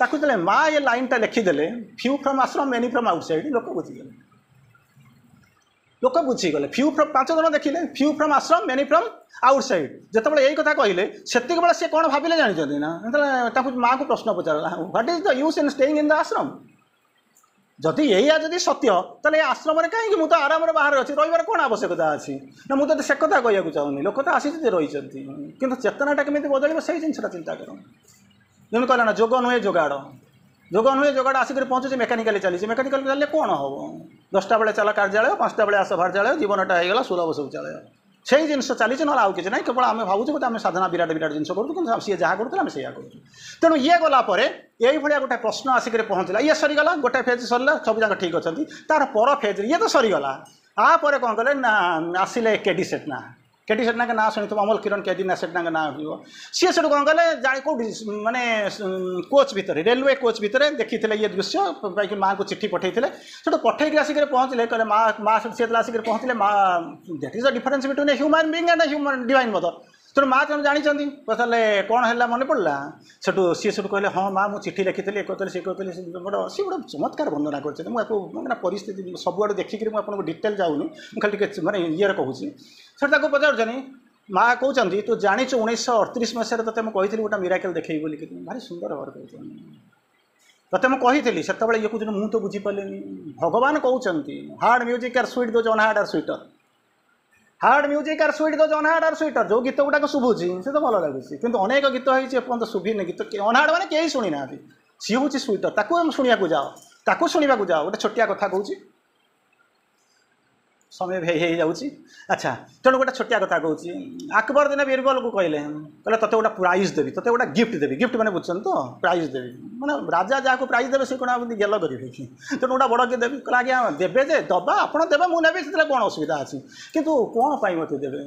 जो माँ ये लाइनटा लिखिदेले फ्यू फ्रम आश्रम मेनी फ्रम आउटसाइड लोक बुझीगले लोक बुझीगले फ्यू फ्रम 5 जन देखिले फ्यू फ्रम आश्रम मेनी फ्रम आउटसाइड जितेबाला यही कथा कहले सेतिक बेला से कौन भाविले जानी ना माँ को प्रश्न पचारा what is the use in staying in the ashram जदि यही जदि सत्य ताले आश्रम कहीं मुझे तो आराम बाहर अच्छी रही कौन आवश्यकता अच्छी ना मुझे से कथा कहूँ चाहूनी लोक तो आसी रही कि चेतनाटा केमी बदल से जिनसा चिंता कर जमी कहला ना जोग नुहे जोगाड़ जोग नुहे जोगाड़ आसिक पहुँचे मेकानिकाली चली मेकानिकाली चलिए कौन हम 10टा बेले चला कार्यालय 5टा बेले आस कार्यालय जीवनटा होगा सुलभ शौचालय से जिन चली ना आउ कि ना केवल आम भावुँ बोलते आम साधना विराट विराट जिन करूँ सी जहाँ करूँ आम से तेणु ये गलापर यही भाया गोटे प्रश्न आसिक पहुँचला ये सरीगला गोटे फेज सरला सब जाक ठीक अच्छा तार पर फेज ये तो सरीगला आपर कौन कले ना आसिले केडी सेट ना केडी सेट ना ना शुणी अमल किरण केडी ना सेट ना हो सी से कौन कले जाए कौट माने कोच भितर रेलवे कोच भितर देखी ये दृश्य माँ को चिट्ठी पठे से पठे आसिक पहुँचले कहले माँ सी आसिक पहुँचले माँ that is the difference between a human being and a human divine mother तेणु माँ तुम जानी पचारे कौन है मन पड़ा सेठू सी से कहले हाँ माँ मुझे चिट्ठी लिखी कहते सी कहते सी गोटे चमत्कार वर्णना कर परिस्थिति सबुआड़ देखिक मुझे डिटेल जाऊनी खाली माने ये कहूँ से पचार माँ कहते तू जाच 1938 मसीह तेज मुझे गोटे मिराकल देखी बोली भारी सुंदर भाव कहते तेज मुझे से ये कहते मुझे तो बुझीपारे भगवान कहते hard music are sweet though unheard are sweeter heard music are sweet though unheard are sweater जो गीत गुड़ाक शुभुची से तो भल लगुच कि अनेक गीत होती शुभिन गीत अनहार्ड मैंने कहीं शुणी ना सी हूँ स्वीटर ताकू शुणा जाओ ताकू शुणा जाओ गोटे छोटिया कथा कहूँ समय भे जाऊँगी अच्छा तेणु गोटे छोटिया कथा कहूँ अकबर दिने बीरबल को कहले कहले तोते गोटे प्राइज देवी तोते गोटे गिफ्ट देवी गिफ्ट मैंने बुझुन तो प्राइज देवी मैंने राजा जहाँ को प्राइज देवे सी कौन गेल करेंगे कि तेणु गोटे बड़ किए देवी कहला आज्ञा देवे जे दबा आप देवे मुझे से कौन असुविधा अच्छी कितु कौन पाई मत देवे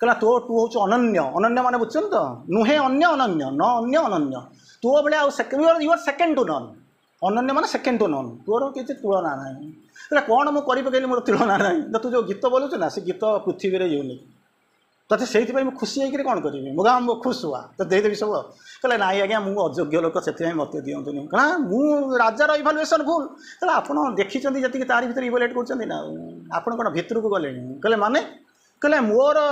कहला तो तू हूँ अनन्य अनन्य मैंने बुझुन तो नुहे अन्य अनन्य न अन्य अनन्य तू भाया यूर सेकेंड टू नन अनन्य मान सेकेंड टू नन तोर किसी तुलना ना कहला कौन मुझे कर मोर तुलना ना तू जो गीत बोलुचु ना से गीत पृथ्वी में यूनिक तोते से खुशी होकर कौन करी मुझे खुश हुआ तो देदेवी सब कहले ना आज्ञा मुझे अयोग्य लोक से मत दिंतुनि कहला मुझे राजार इभालुएसन भूल कहला आप देखी जी तारी भर इभालुएट कर आप कौन भितर को गले कहले माने कहले मोर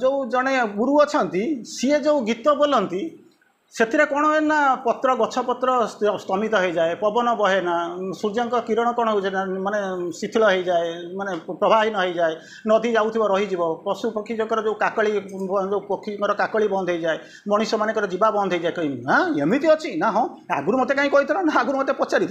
जो जड़े गुरु अच्छा सी जो गीत बोलती से कौन है ना पत्र गछ पत्र स्तमित हो जाए पवन बहे ना सूर्य किरण कौन हो माने शिथिल हो जाए माने प्रवाहीन हो जाए नदी जाऊ रही पशु पक्षी जो काकली जो पक्षी काकली बंद हो जाए मनीष मानकर जीवा बंद हो जाए कहीं हाँ एमती अच्छी ना हाँ आगुरी मत कहीं कही ना आगुरी मत पचारि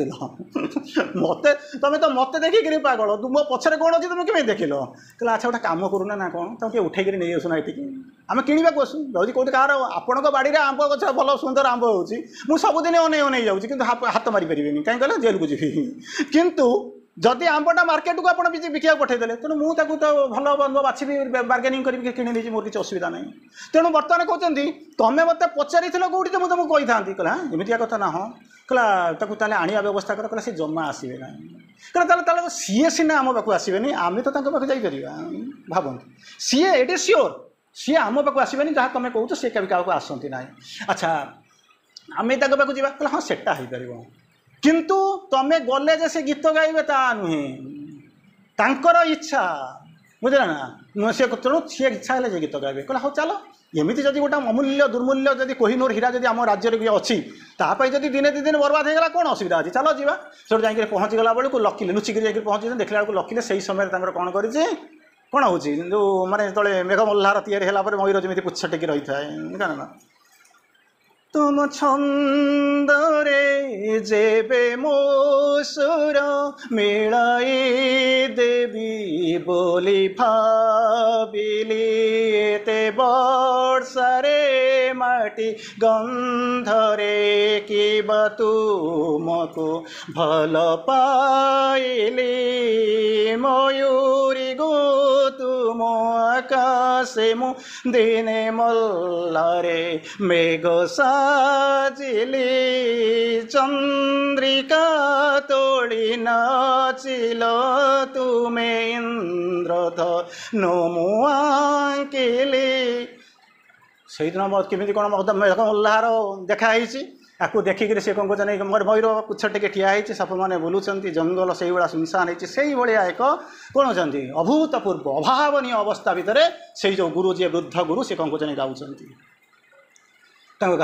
मत तुम तो मत देखिक पागल मो पछरे कौन अच्छी तुम केमी देखिल कहला अच्छा गोटे कम करूना ना कौन तुम किए उठेक नहीं आसुना ये आम किणवा आसू भाई कौट कार आपण बाड़ी में आंब गच भल सुंदर आंब हो सबुदिन अने अने जाऊँगी कि हाथ मारी पारे कहीं कहले जेल को जी किंतु जदि आंबटा मार्केट को आप विका पठेदेले तेणु मुझे तो भल बंध बाछी बार्गेनिंग करके किणी मोर किसी असुविधा ना तेणु बर्तमान कहते तुम्हें मत पचारि कौटी तो मुझे कही था कहला एमतिया कथा ना हाँ कहला आने व्यवस्था कर सी जमा आसवे ना कहला सीए सीना आम पाक आसबे आम तो जापर भावत CA it is sure see आम पाक आसबे जहाँ तुम कौच सी क्या आसती ना अच्छा आम पाक जा कहला हाँ सेटा हो पार किंतु तमें गले जे से गीत गाइबे ता नुहे तांकर इच्छा बुझे ना सी तेणु सी इच्छा है गीत गाइबे कहला हाँ चलो एमती जब गोटे अमूल्य दुर्मूल्य जब कोहिनूर हीरा जब आम राज्य भी अच्छी तापाई जब दिने दी दिन बर्बाद होगा कौन असुविधा अच्छी चलो जा से जाकर पहुँचीगला बेलू लकिले लुचिक पहुँची देखला बेलू लकिले से समय कौन कर कौन हो जो माने जो मेघ मल्हार या मयूर जमी पुच्छ टेकी रही था ना तुम छंदरे जेबे मो सुर मिलाई देवी बोली भाविली एते वर्षारे माटी गंधरे किबा तुमको भल पाइली मयूरी गो तुम आकाशे मु दिने मल्लारे मेघ साजिली चंद्रिका तोड़ी नाचिल तुमे इंद्रध नमु आंकिली से दिन केमी कौन मेघ मल्लार देखाई आपको देखिक सी कौन कहते मोर मयूर पुछ टे ठिया होती साप मैंने बुलूँ जंगल से सुनसान होती से भाया एक कौन कहते अभूतपूर्व अभावन अवस्था भितर से जो गुरु जी वृद्ध गुरु से कौन कहते गाँव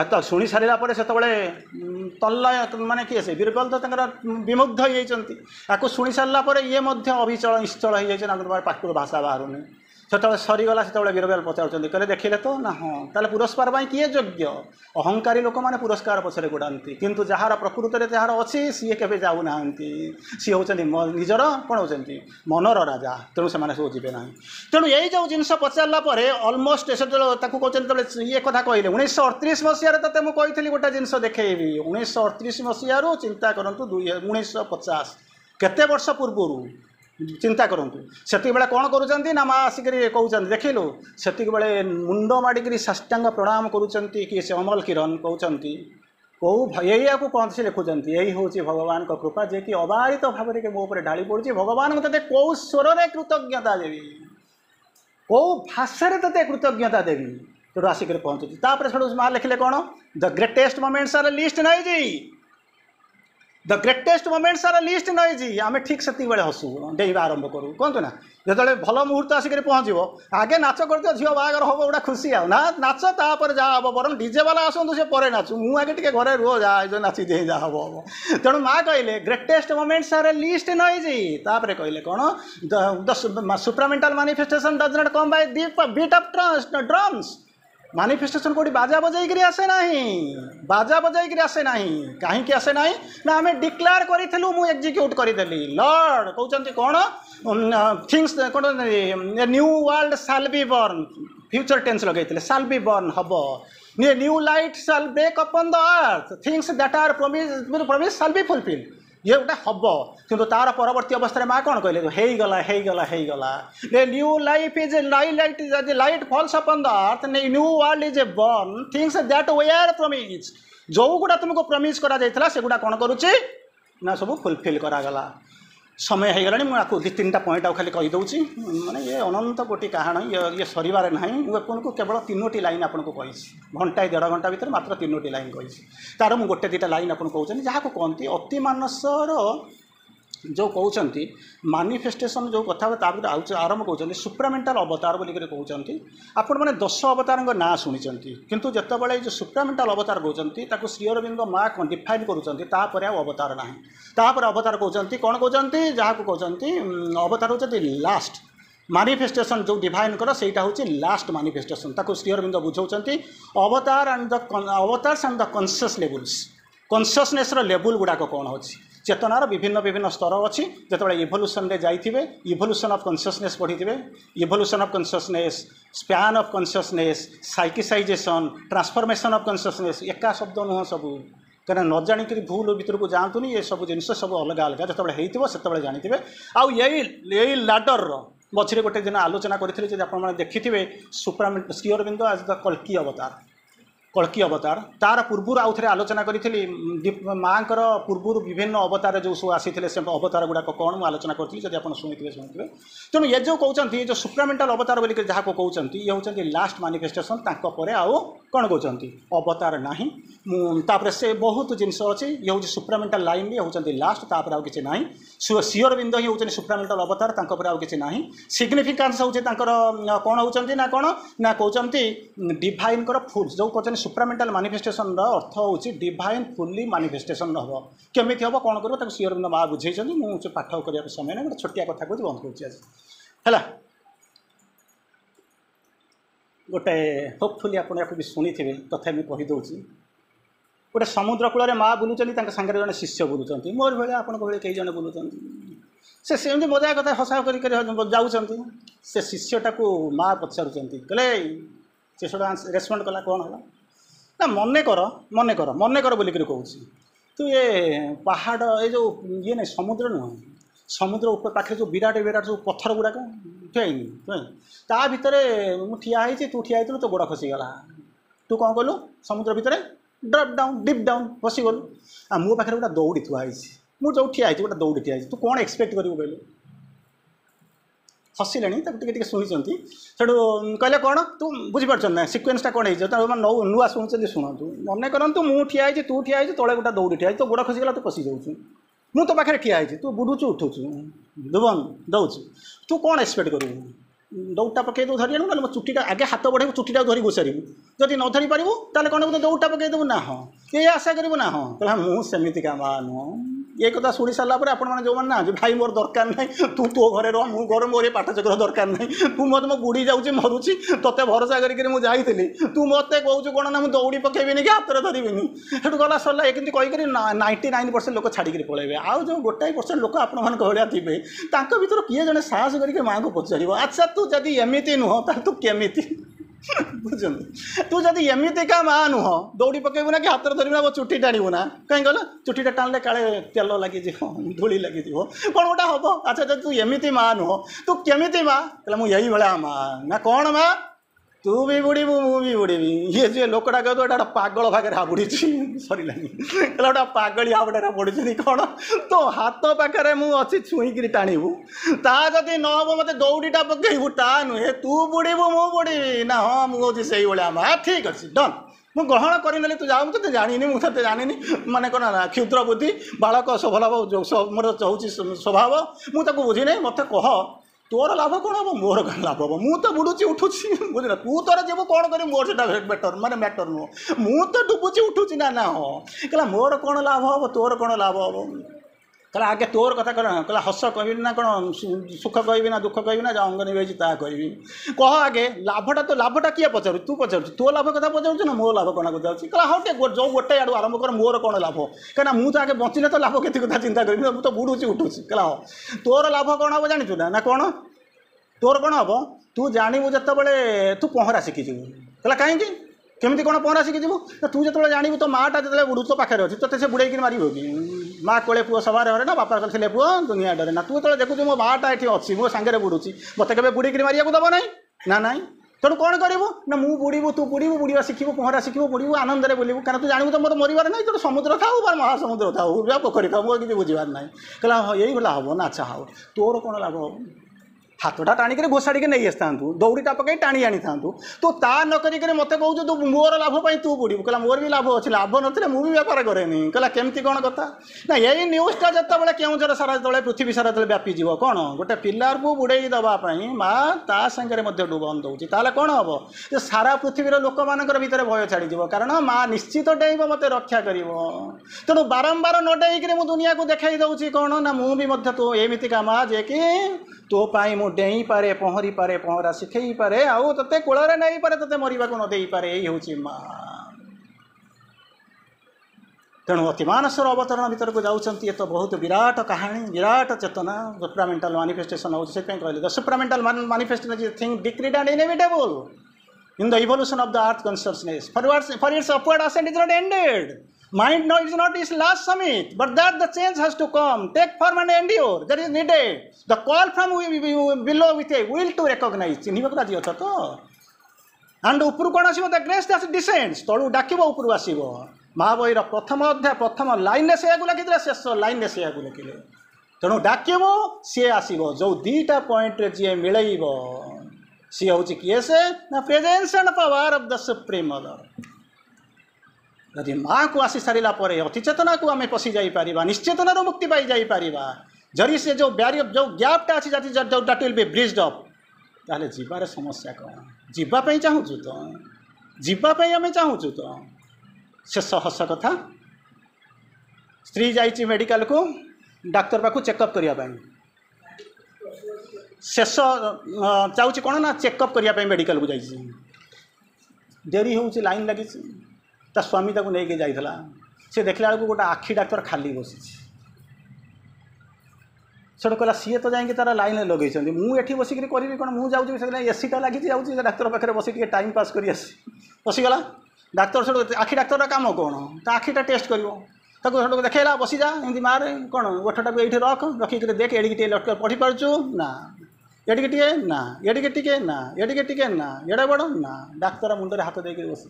तो शुणी सारा से तल्ला माने किए से बीरबल तो विमुग्ध हो शुणी सारापर ये अभिचल निश्चल हो जाए पाखर भाषा बाहर से सरीगला से बीरबल पचार कहले देखिले तो ना हाँ ताले पुरस्कार किए योग्य अहंकारी लोक मैंने पुरस्कार पछरे गोड़ाती किंतु जार प्रकृत में जार अच्छी सी के जाऊना सी हूँ निजर कौन होती मनर राजा तेणु से सब जीवे ना तेणु यही जो जिनस पचारापर अलमोस्ट से कहते ये कथा कहले 1938 मसीह ते मुझे गोटे जिनस देखी 1938 मसीह चिंता करूँ 1950 केते वर्ष पूर्व चिंता करूँ से कौन करुँच ना माँ आसिक कहते देखिलु से मुंड माड़िक साष्टांग प्रणाम करुँच कि से अमल किरण कहते कौ यही कौन से लिखुंट यही हूँ भगवान का कृपा जे कि अबारित भाव में मो ढाली पड़ी भगवान को ते कौ स्वर में कृतज्ञता देवी कौ भाषा ते कृतज्ञता देवी तो आसिक पहुँचुची तापर माँ लिखिले कौन the greatest moments are least नहीं जी the greatest moments are least नहीं जी आम ठीक से हसू डेवा आरंभ करूँ कहतु ना जो भल मुहूर्त आसिक पहुँचो आगे नाच कर झील बाहर हम गोटा खुशी आ ना नाच तापर जहाँ हम बर डीजे वाला आसतु से पर नाचु मुझे टे घरे रुह जा नाची दे जहाँ हम तेणु माँ कहले ग्रेटेस्ट मोमेंट्स आर लिस्ट नहीं जी तापर कहले कौन the supramental manifestation does not come by beat of drums manifestation कोड़ी बाजा बजाई आसे ना बाजा बजाई आसे ना कहीं आसे ना ना आम डिक्लेयर करूँ मुझे एक्जिक्यूट करदेली लॉर्ड कहते कौन थिंग्स कौन new world shall be born future tense लगे शाल बी बर्न हम new light shall break upon the earth things that are promise shall be fulfil ये गोटे हम किंतु तार परवर्ती अवस्था माँ कौन कहले हो new life is a light falls upon the earth new world is a born things that were promise जो गुड़ा तुमको प्रॉमिस करा जायतला से गुड़ा कौन करुच्ची ना सब फुलफिल करागला समय हो गलानी मुझे दु तीन पॉइंट आउ खाली कहीदे माने ये अनंत कोटि कहानी ये सरिबार ना मुझे केवल 3टी लाइन आपको कही घंटाए 1.5 घंटा भर मात्र 3टी लाइन कही तार मुझे गोटे 2टा लाइन आपको कहते जहाँ को कहती अति मानसर जो कहते मानिफेस्टेशन जो कथा आरंभ कहते सुप्रामेंटाल अवतार बोलिक कहते आपण मैंने 10 अवतार ना शुणी किंतु जितेबाला जो सुप्रामेंटाल अवतार कहते श्री अरविंद माँ डिफाइन करुँपर अवतार ना तापर अवतार कहते कौन कहते जहाँ को कहते अवतार होती लास्ट मानिफेस्टेशन जो डिवाइन कर सेटा हूँ लास्ट मानिफेस्टेशन ताको श्री अरविंद बुझाऊँ avatar and the conscious levels consciousness level गुड़ाक कौन अच्छी चेतनार विभिन्न स्तर अच्छी जो इवोल्यूशन रे जाइथिबे इवोल्यूशन ऑफ कॉन्शियसनेस पढ़ी evolution of consciousness span of consciousness psychicisation transformation of consciousness एका शब्द नुह सब कहीं न जाणिक भूल भीतर को जातुनि ये सब जिन सब अलग अलग जो से जानी आउ यही लाडर मझे गोटे दिन आलोचना करते आप देखिथे सुप्रामेंट श्री अरविंद आज द कल्की अवतार तार पूर्व आउ थे आलोचना करी माँ पूर्व विभिन्न अवतार जो सब आसी से अवतार गुड़ाक कौन मुझे आलोचना करी जब आप शुणुवे तेणु ये जो कहते जो सुप्रामेंटाल अवतार बोलिक जहाँ को कहते ये हूँ लास्ट मानिफेस्टेशन आउ कौन कहते अवतार ना से बहुत जिनस अच्छी ये हूँ सुप्रामेंटाल लाइन ये हूँ लास्ट तापर आउ कि ना श्री अरविंद ही हूँ सुप्रामेंटाल अवतार आउ कि ना सिग्निफिकान्स हूँ कौन होती ना कौन ना कहते डिवाइन फुल जो कहते सुप्रामेंटाल मानिफेस्टेशन अर्थ हूँ डिवाइन फुल्ली मानिफेस्टेशन हम केमी हम कौन कर श्री अरविंद माँ बुझे मुझे पाठ करने समय ना गोटे छोटिया कथा कह बंद कर गोटे होपफुली आपको भी शुणी थे तथा मुझे कहीदे गोटे समुद्र कूल माँ बुलूँ सागर जड़े शिष्य बुलूँ मोर भाई आप कई जन बुलूँ से मजा कथा हसा कर जाऊँ से शिष्यटा को माँ पचार कहले से रेस्पॉन्ड कला कौन है ना मन कर बोलिक कहूँ तू ये पहाड़ ये जो ये नहीं समुद्र नुह समुद्र ऊपर पाखे जो विराट विराट जो पत्थर गुड़ाक ठिया ता भितर मुझे तू ठिया तो गोड़ खसीगला तू कौन कलु समुद्र भितर ड्रप डाउन डिप डाउन बसीगलु आ मो पाखे गोटे दौड़ी थुआई मुझे जो ठिया गोटे दौड़ी ठिया तू कौन एक्सपेक्ट करू कहलु हसिले टे शुणी सेठू कहले कौन तू बुझीपार ना सिक्वेन्सटा कौन है नुआ शुणुं शुणु मन करतु मुझे ठिया तू ठिया तले गोटे दौड़ी ठिया तो गोड़ खसीगला तू पशि जाऊँ मु तो पाखे ठिया तू बुड़ुचु उठुचु दुबन दौचु तू कौन एक्सपेक्ट करू दौड़टा पकई दे धरी आनु ना चुटीटा आगे हाथ बढ़ेबू चुटीटा धरी घोषारू जदि न धरी पारू ताले कौन दौड़टा पकई देबू ना हाँ ये आशा करू ना हाँ कहला मुझे मा नुह ये कथा शुणी सारापर आपण जो ना भाई मोर दरकार ना तू तो घरे रह मु घर मोर पाठचक्र दरकार ना तू मत मो बुड़ी जाऊँगी मरुची तोते भरोसा करके मुझे जाइली तू मत कहूँ कौन ना मुझे दौड़ी पकेबी कि हाथ में धरबी सेठू गला सरला ये कहीकि 99% लोक छाड़ी पलैबे आउ जो 1% लोक आपण मान भाया थे भर किए जड़े साहस करके माँ को पचार अच्छा तू जदि एमती नुह तू केमी बुझे तू जदि एमती का माँ नुह दौड़ी पकेबू ना कि हाथ में धरबू ना चुटी टाणु ना कहीं गल चुटीटा टाणिले काले तेल लगे धूली लगे कौन गोटा हम अच्छा जब तू एमती माँ नुह तू केमी माँ कहला मुझे यही भाया माँ ना कौन माँ तू भी बुड़बू मुझे बुड़बी ये जी लोकटा कहते गोटे पागल भागे हाबुड़ी सरला गोटे पागली हाबुड़ा पड़ी कौन तो हाथ पाखे मुझे छुईक टाणु ता जदि न हम मत दौड़ीटा पकेबू ता नुहे तू बुड़बू मुझे बुड़बी ना हाँ मुझे से भाया माँ ठीक अच्छे डन मु ग्रहण करने तू जाऊँ तो जानी मुझे जानी माने कौन ना क्षुद्र बुद्धि बालक स्वभाव मोर हूँ स्वभाव मुझे बुझी नहीं मत कह तोर लाभ कौन हम मोर कौन लाभ हम मुझे तो बुड़ुची उठुची बुझल तू तोर जीव कौन कर मोर से बेटर माने मैटर नुह मुझे तो डुबुची उठुची ना ना हाँ कहला मोर कौन लाभ हम तोर कौन लाभ हम कहला आगे तोर कथा कह कहला हस कह ना कौन सुख कह ना दुख कह ना अंग निभाई ता कह कह आगे लाभटा तो लाभटा किए पचारू तू पचार तो लाभ कथा पचार ना मो लाभ कौन पचार कहला हाँ टे जो गोटे आड़ू आरंभ कर मोर कौन लाभ कहीं मुझे आगे बचिले तो लाभ के कथा चिंता करी मुझे तो बुड़ुची उठुची कहला हाँ तोर लाभ कौन हम जाचु ना कौन तोर कौन हम तू जानू जिते तू पहरा शिखीजु कहला कहीं केमी कौन पहरा शिखीजु तू जो जानू तो माटा जो बुड़ू तो पाखे अच्छी तो बुड़े मार कि माँ कोले पुओ सवार हरे ना बापा कहते पुओ दुनिया डरे ना तू जो देखु मो माटा ये अच्छी मो सांगे बुड़ुची मत के बुड़े मारिया दब ना ना तेणु कौन करू ना मुझे बुड़बू तू बुड़बू बुड़ा शिखू पहरा शिखू बुड़बू आनंद बुलू कारण तू जानू तो मोर मरबार ना तेणु समुद्र था महासमुद्र था पोखरी था मोर किसी बुझार ना कहला हाँ यही भला हम ना अच्छा हाँ तोर कौन लाभ हम हाथटा टाणिक घोषाड़ी नहीं आसता दौड़ीटा पकई टाणी आनी था तो ता नक मत कहूँ तू मोर लाभपाई तू बुड़बू कहला मोर भी लाभ अच्छे लाभ ना मुझे बेपार कैनि कहला केमती कौन कथा ना यही न्यूज़टा जिते केउझर सारा जो पृथ्वी सारा जो व्यापी जीव कौन गोटे पिलार को बुड़े दवापाई माँ ता सागर डुबन दौर ताले कौन हम जो सारा पृथ्वीर लोक मान भर भय छाड़ कारण माँ निश्चित डेब मत रक्षा कर तेणु बारंबार न डेक मुझे दुनिया को देखा दूसरी कौन ना मुझे तो एमतीका माँ जे कि तो पाई मु डेई पारे पहरी पारे पहरा शिखई पारे आउ ते कूल नहीं पारे ते मरवा को न दे पारे यही हूँ माँ तेणु अतिमानसर अवतरण भीतर को जाऊँच ये तो बहुत विराट कहानी विराट चेतना सुप्रामेंटाल मानिफेस्टेशन हो कहले the supramental manifestation thing decreed and inevitable in the evolution of the earth consciousness for its upward ascent is not ended. Mind no, is not its last summit, but that the change has to come, take form and endure. That is needed. The call from below with a will to recognize. चिन्हिबा राजी अछ तो and ऊपर कोन आसीबो the grace that descends तळु डाकिबो ऊपर आसीबो महाबईर प्रथम अध्याय प्रथम line ने से आगु लिखिले शेष लाइन ने से आगु लिखिले तेणु डाकिबो सी आसीबो जो दीटा पॉइंट रे जे मिलैबो सी हूँ किए से ना presence and power of the supreme mother यदि माँ को आसी सारा अतिचेतना को आम पशि जापर निश्चेतनार मुक्ति पाई जापर जरी से जो बैरियर जो गैपटा अच्छी that will be bridged up ताहले जीवार समस्या कौन जीवाई चाहूँ तो जीवाई आम चाहूँ तो शेष हस कथा स्त्री जाइए मेडिकल को डाक्तर पाखु चेकअप करने शेष चाहूँ कौन ना चेकअप करने मेडिकल को जाइए डेरी हो लाइन लगी ता स्वामी ताको लेके जाइला से देखला बेलू गोटे आखि डाक्तर खाली बसी सेठ कहला सी तो जाकि तार लाइन लगे मुझे बसिक करी कौन मुझे जाऊँगी एसीटा लगी जाऊँगी डाक्तर पाखे बस टाइम पास कर बसीगला डाक्तर से आखि डाक्तर काम कौन ता आखिटा टेस्ट कर देखला बसी जा एमती मारे कौन गोठटा को ये रख रखिक देख एडिके लटक पढ़ी पार्छु ना एडिके टे ना एडिके टिके ना एडिके टिके ना एड़े बड़ ना डाक्तर मुंडे हाथ देकर बस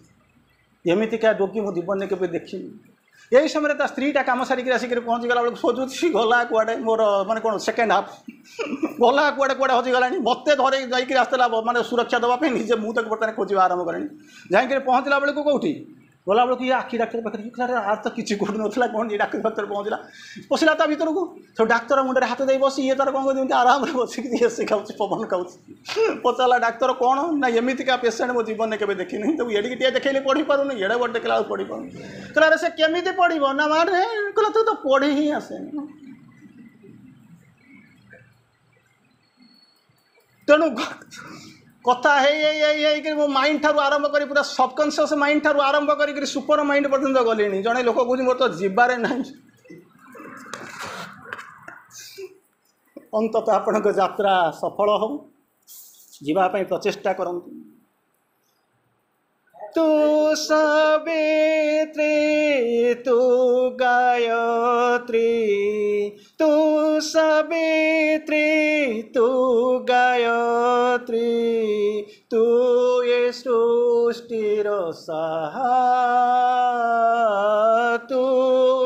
एमती क्या रोगी मो जीवन में केवे देखी यही समय ता स्त्रीटा कम सारिक आसिक पहुँचीगला बेलू खोजुची गला कुआडे मोर माने कौन सेकेंड हाफ गला कुआडे कुआडे हजिगला मत धरे जाकि आसला माने सुरक्षा देवाई निजे मुझे बर्तमान खोजा आरंभ करें जाकि पहुँचला बेलू कौटी गला बेलू ये आखि डाक्तर पाखे आर तो किसी कौट नाला कौन डाक्तर पाखे पहुँचला पशिला ता भर को सब डाक्तर मुंडे हाथ दे बस ये तार कौन कर आराम से बसिक से खाऊ पवन खाऊ पचारा डाक्तर कौन ना एमतीका पेसेंट मो जीवन में केवे देखी नहीं तो ये देखले पढ़ी पारूनी एड़े बड़ देखला पढ़ी पार कहला से केमी पढ़ ना माने कहला तू तो पढ़ी ही आसे तेणु कथा है मो माइंड ठारू आरंभ कर पूरा सबकनसीयस माइंड ठारू आरंभ कर सुपर माइंड पर्यंत गली जड़े लोक कह मोर तो जीवार ना अंततः आपण यात्रा सफल हो जीवाई प्रचेषा करंतु तू सावित्री तू गायत्री तू सावित्री तू गायत्री तू ये सृष्टिर साहा तू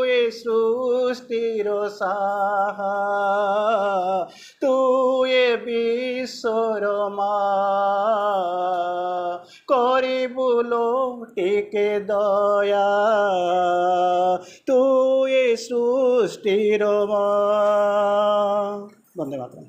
ये सृष्टिर साहा तू ये विश्वर करिबुलो टिके दया तू ये सृष्टिर वंदे मातरम।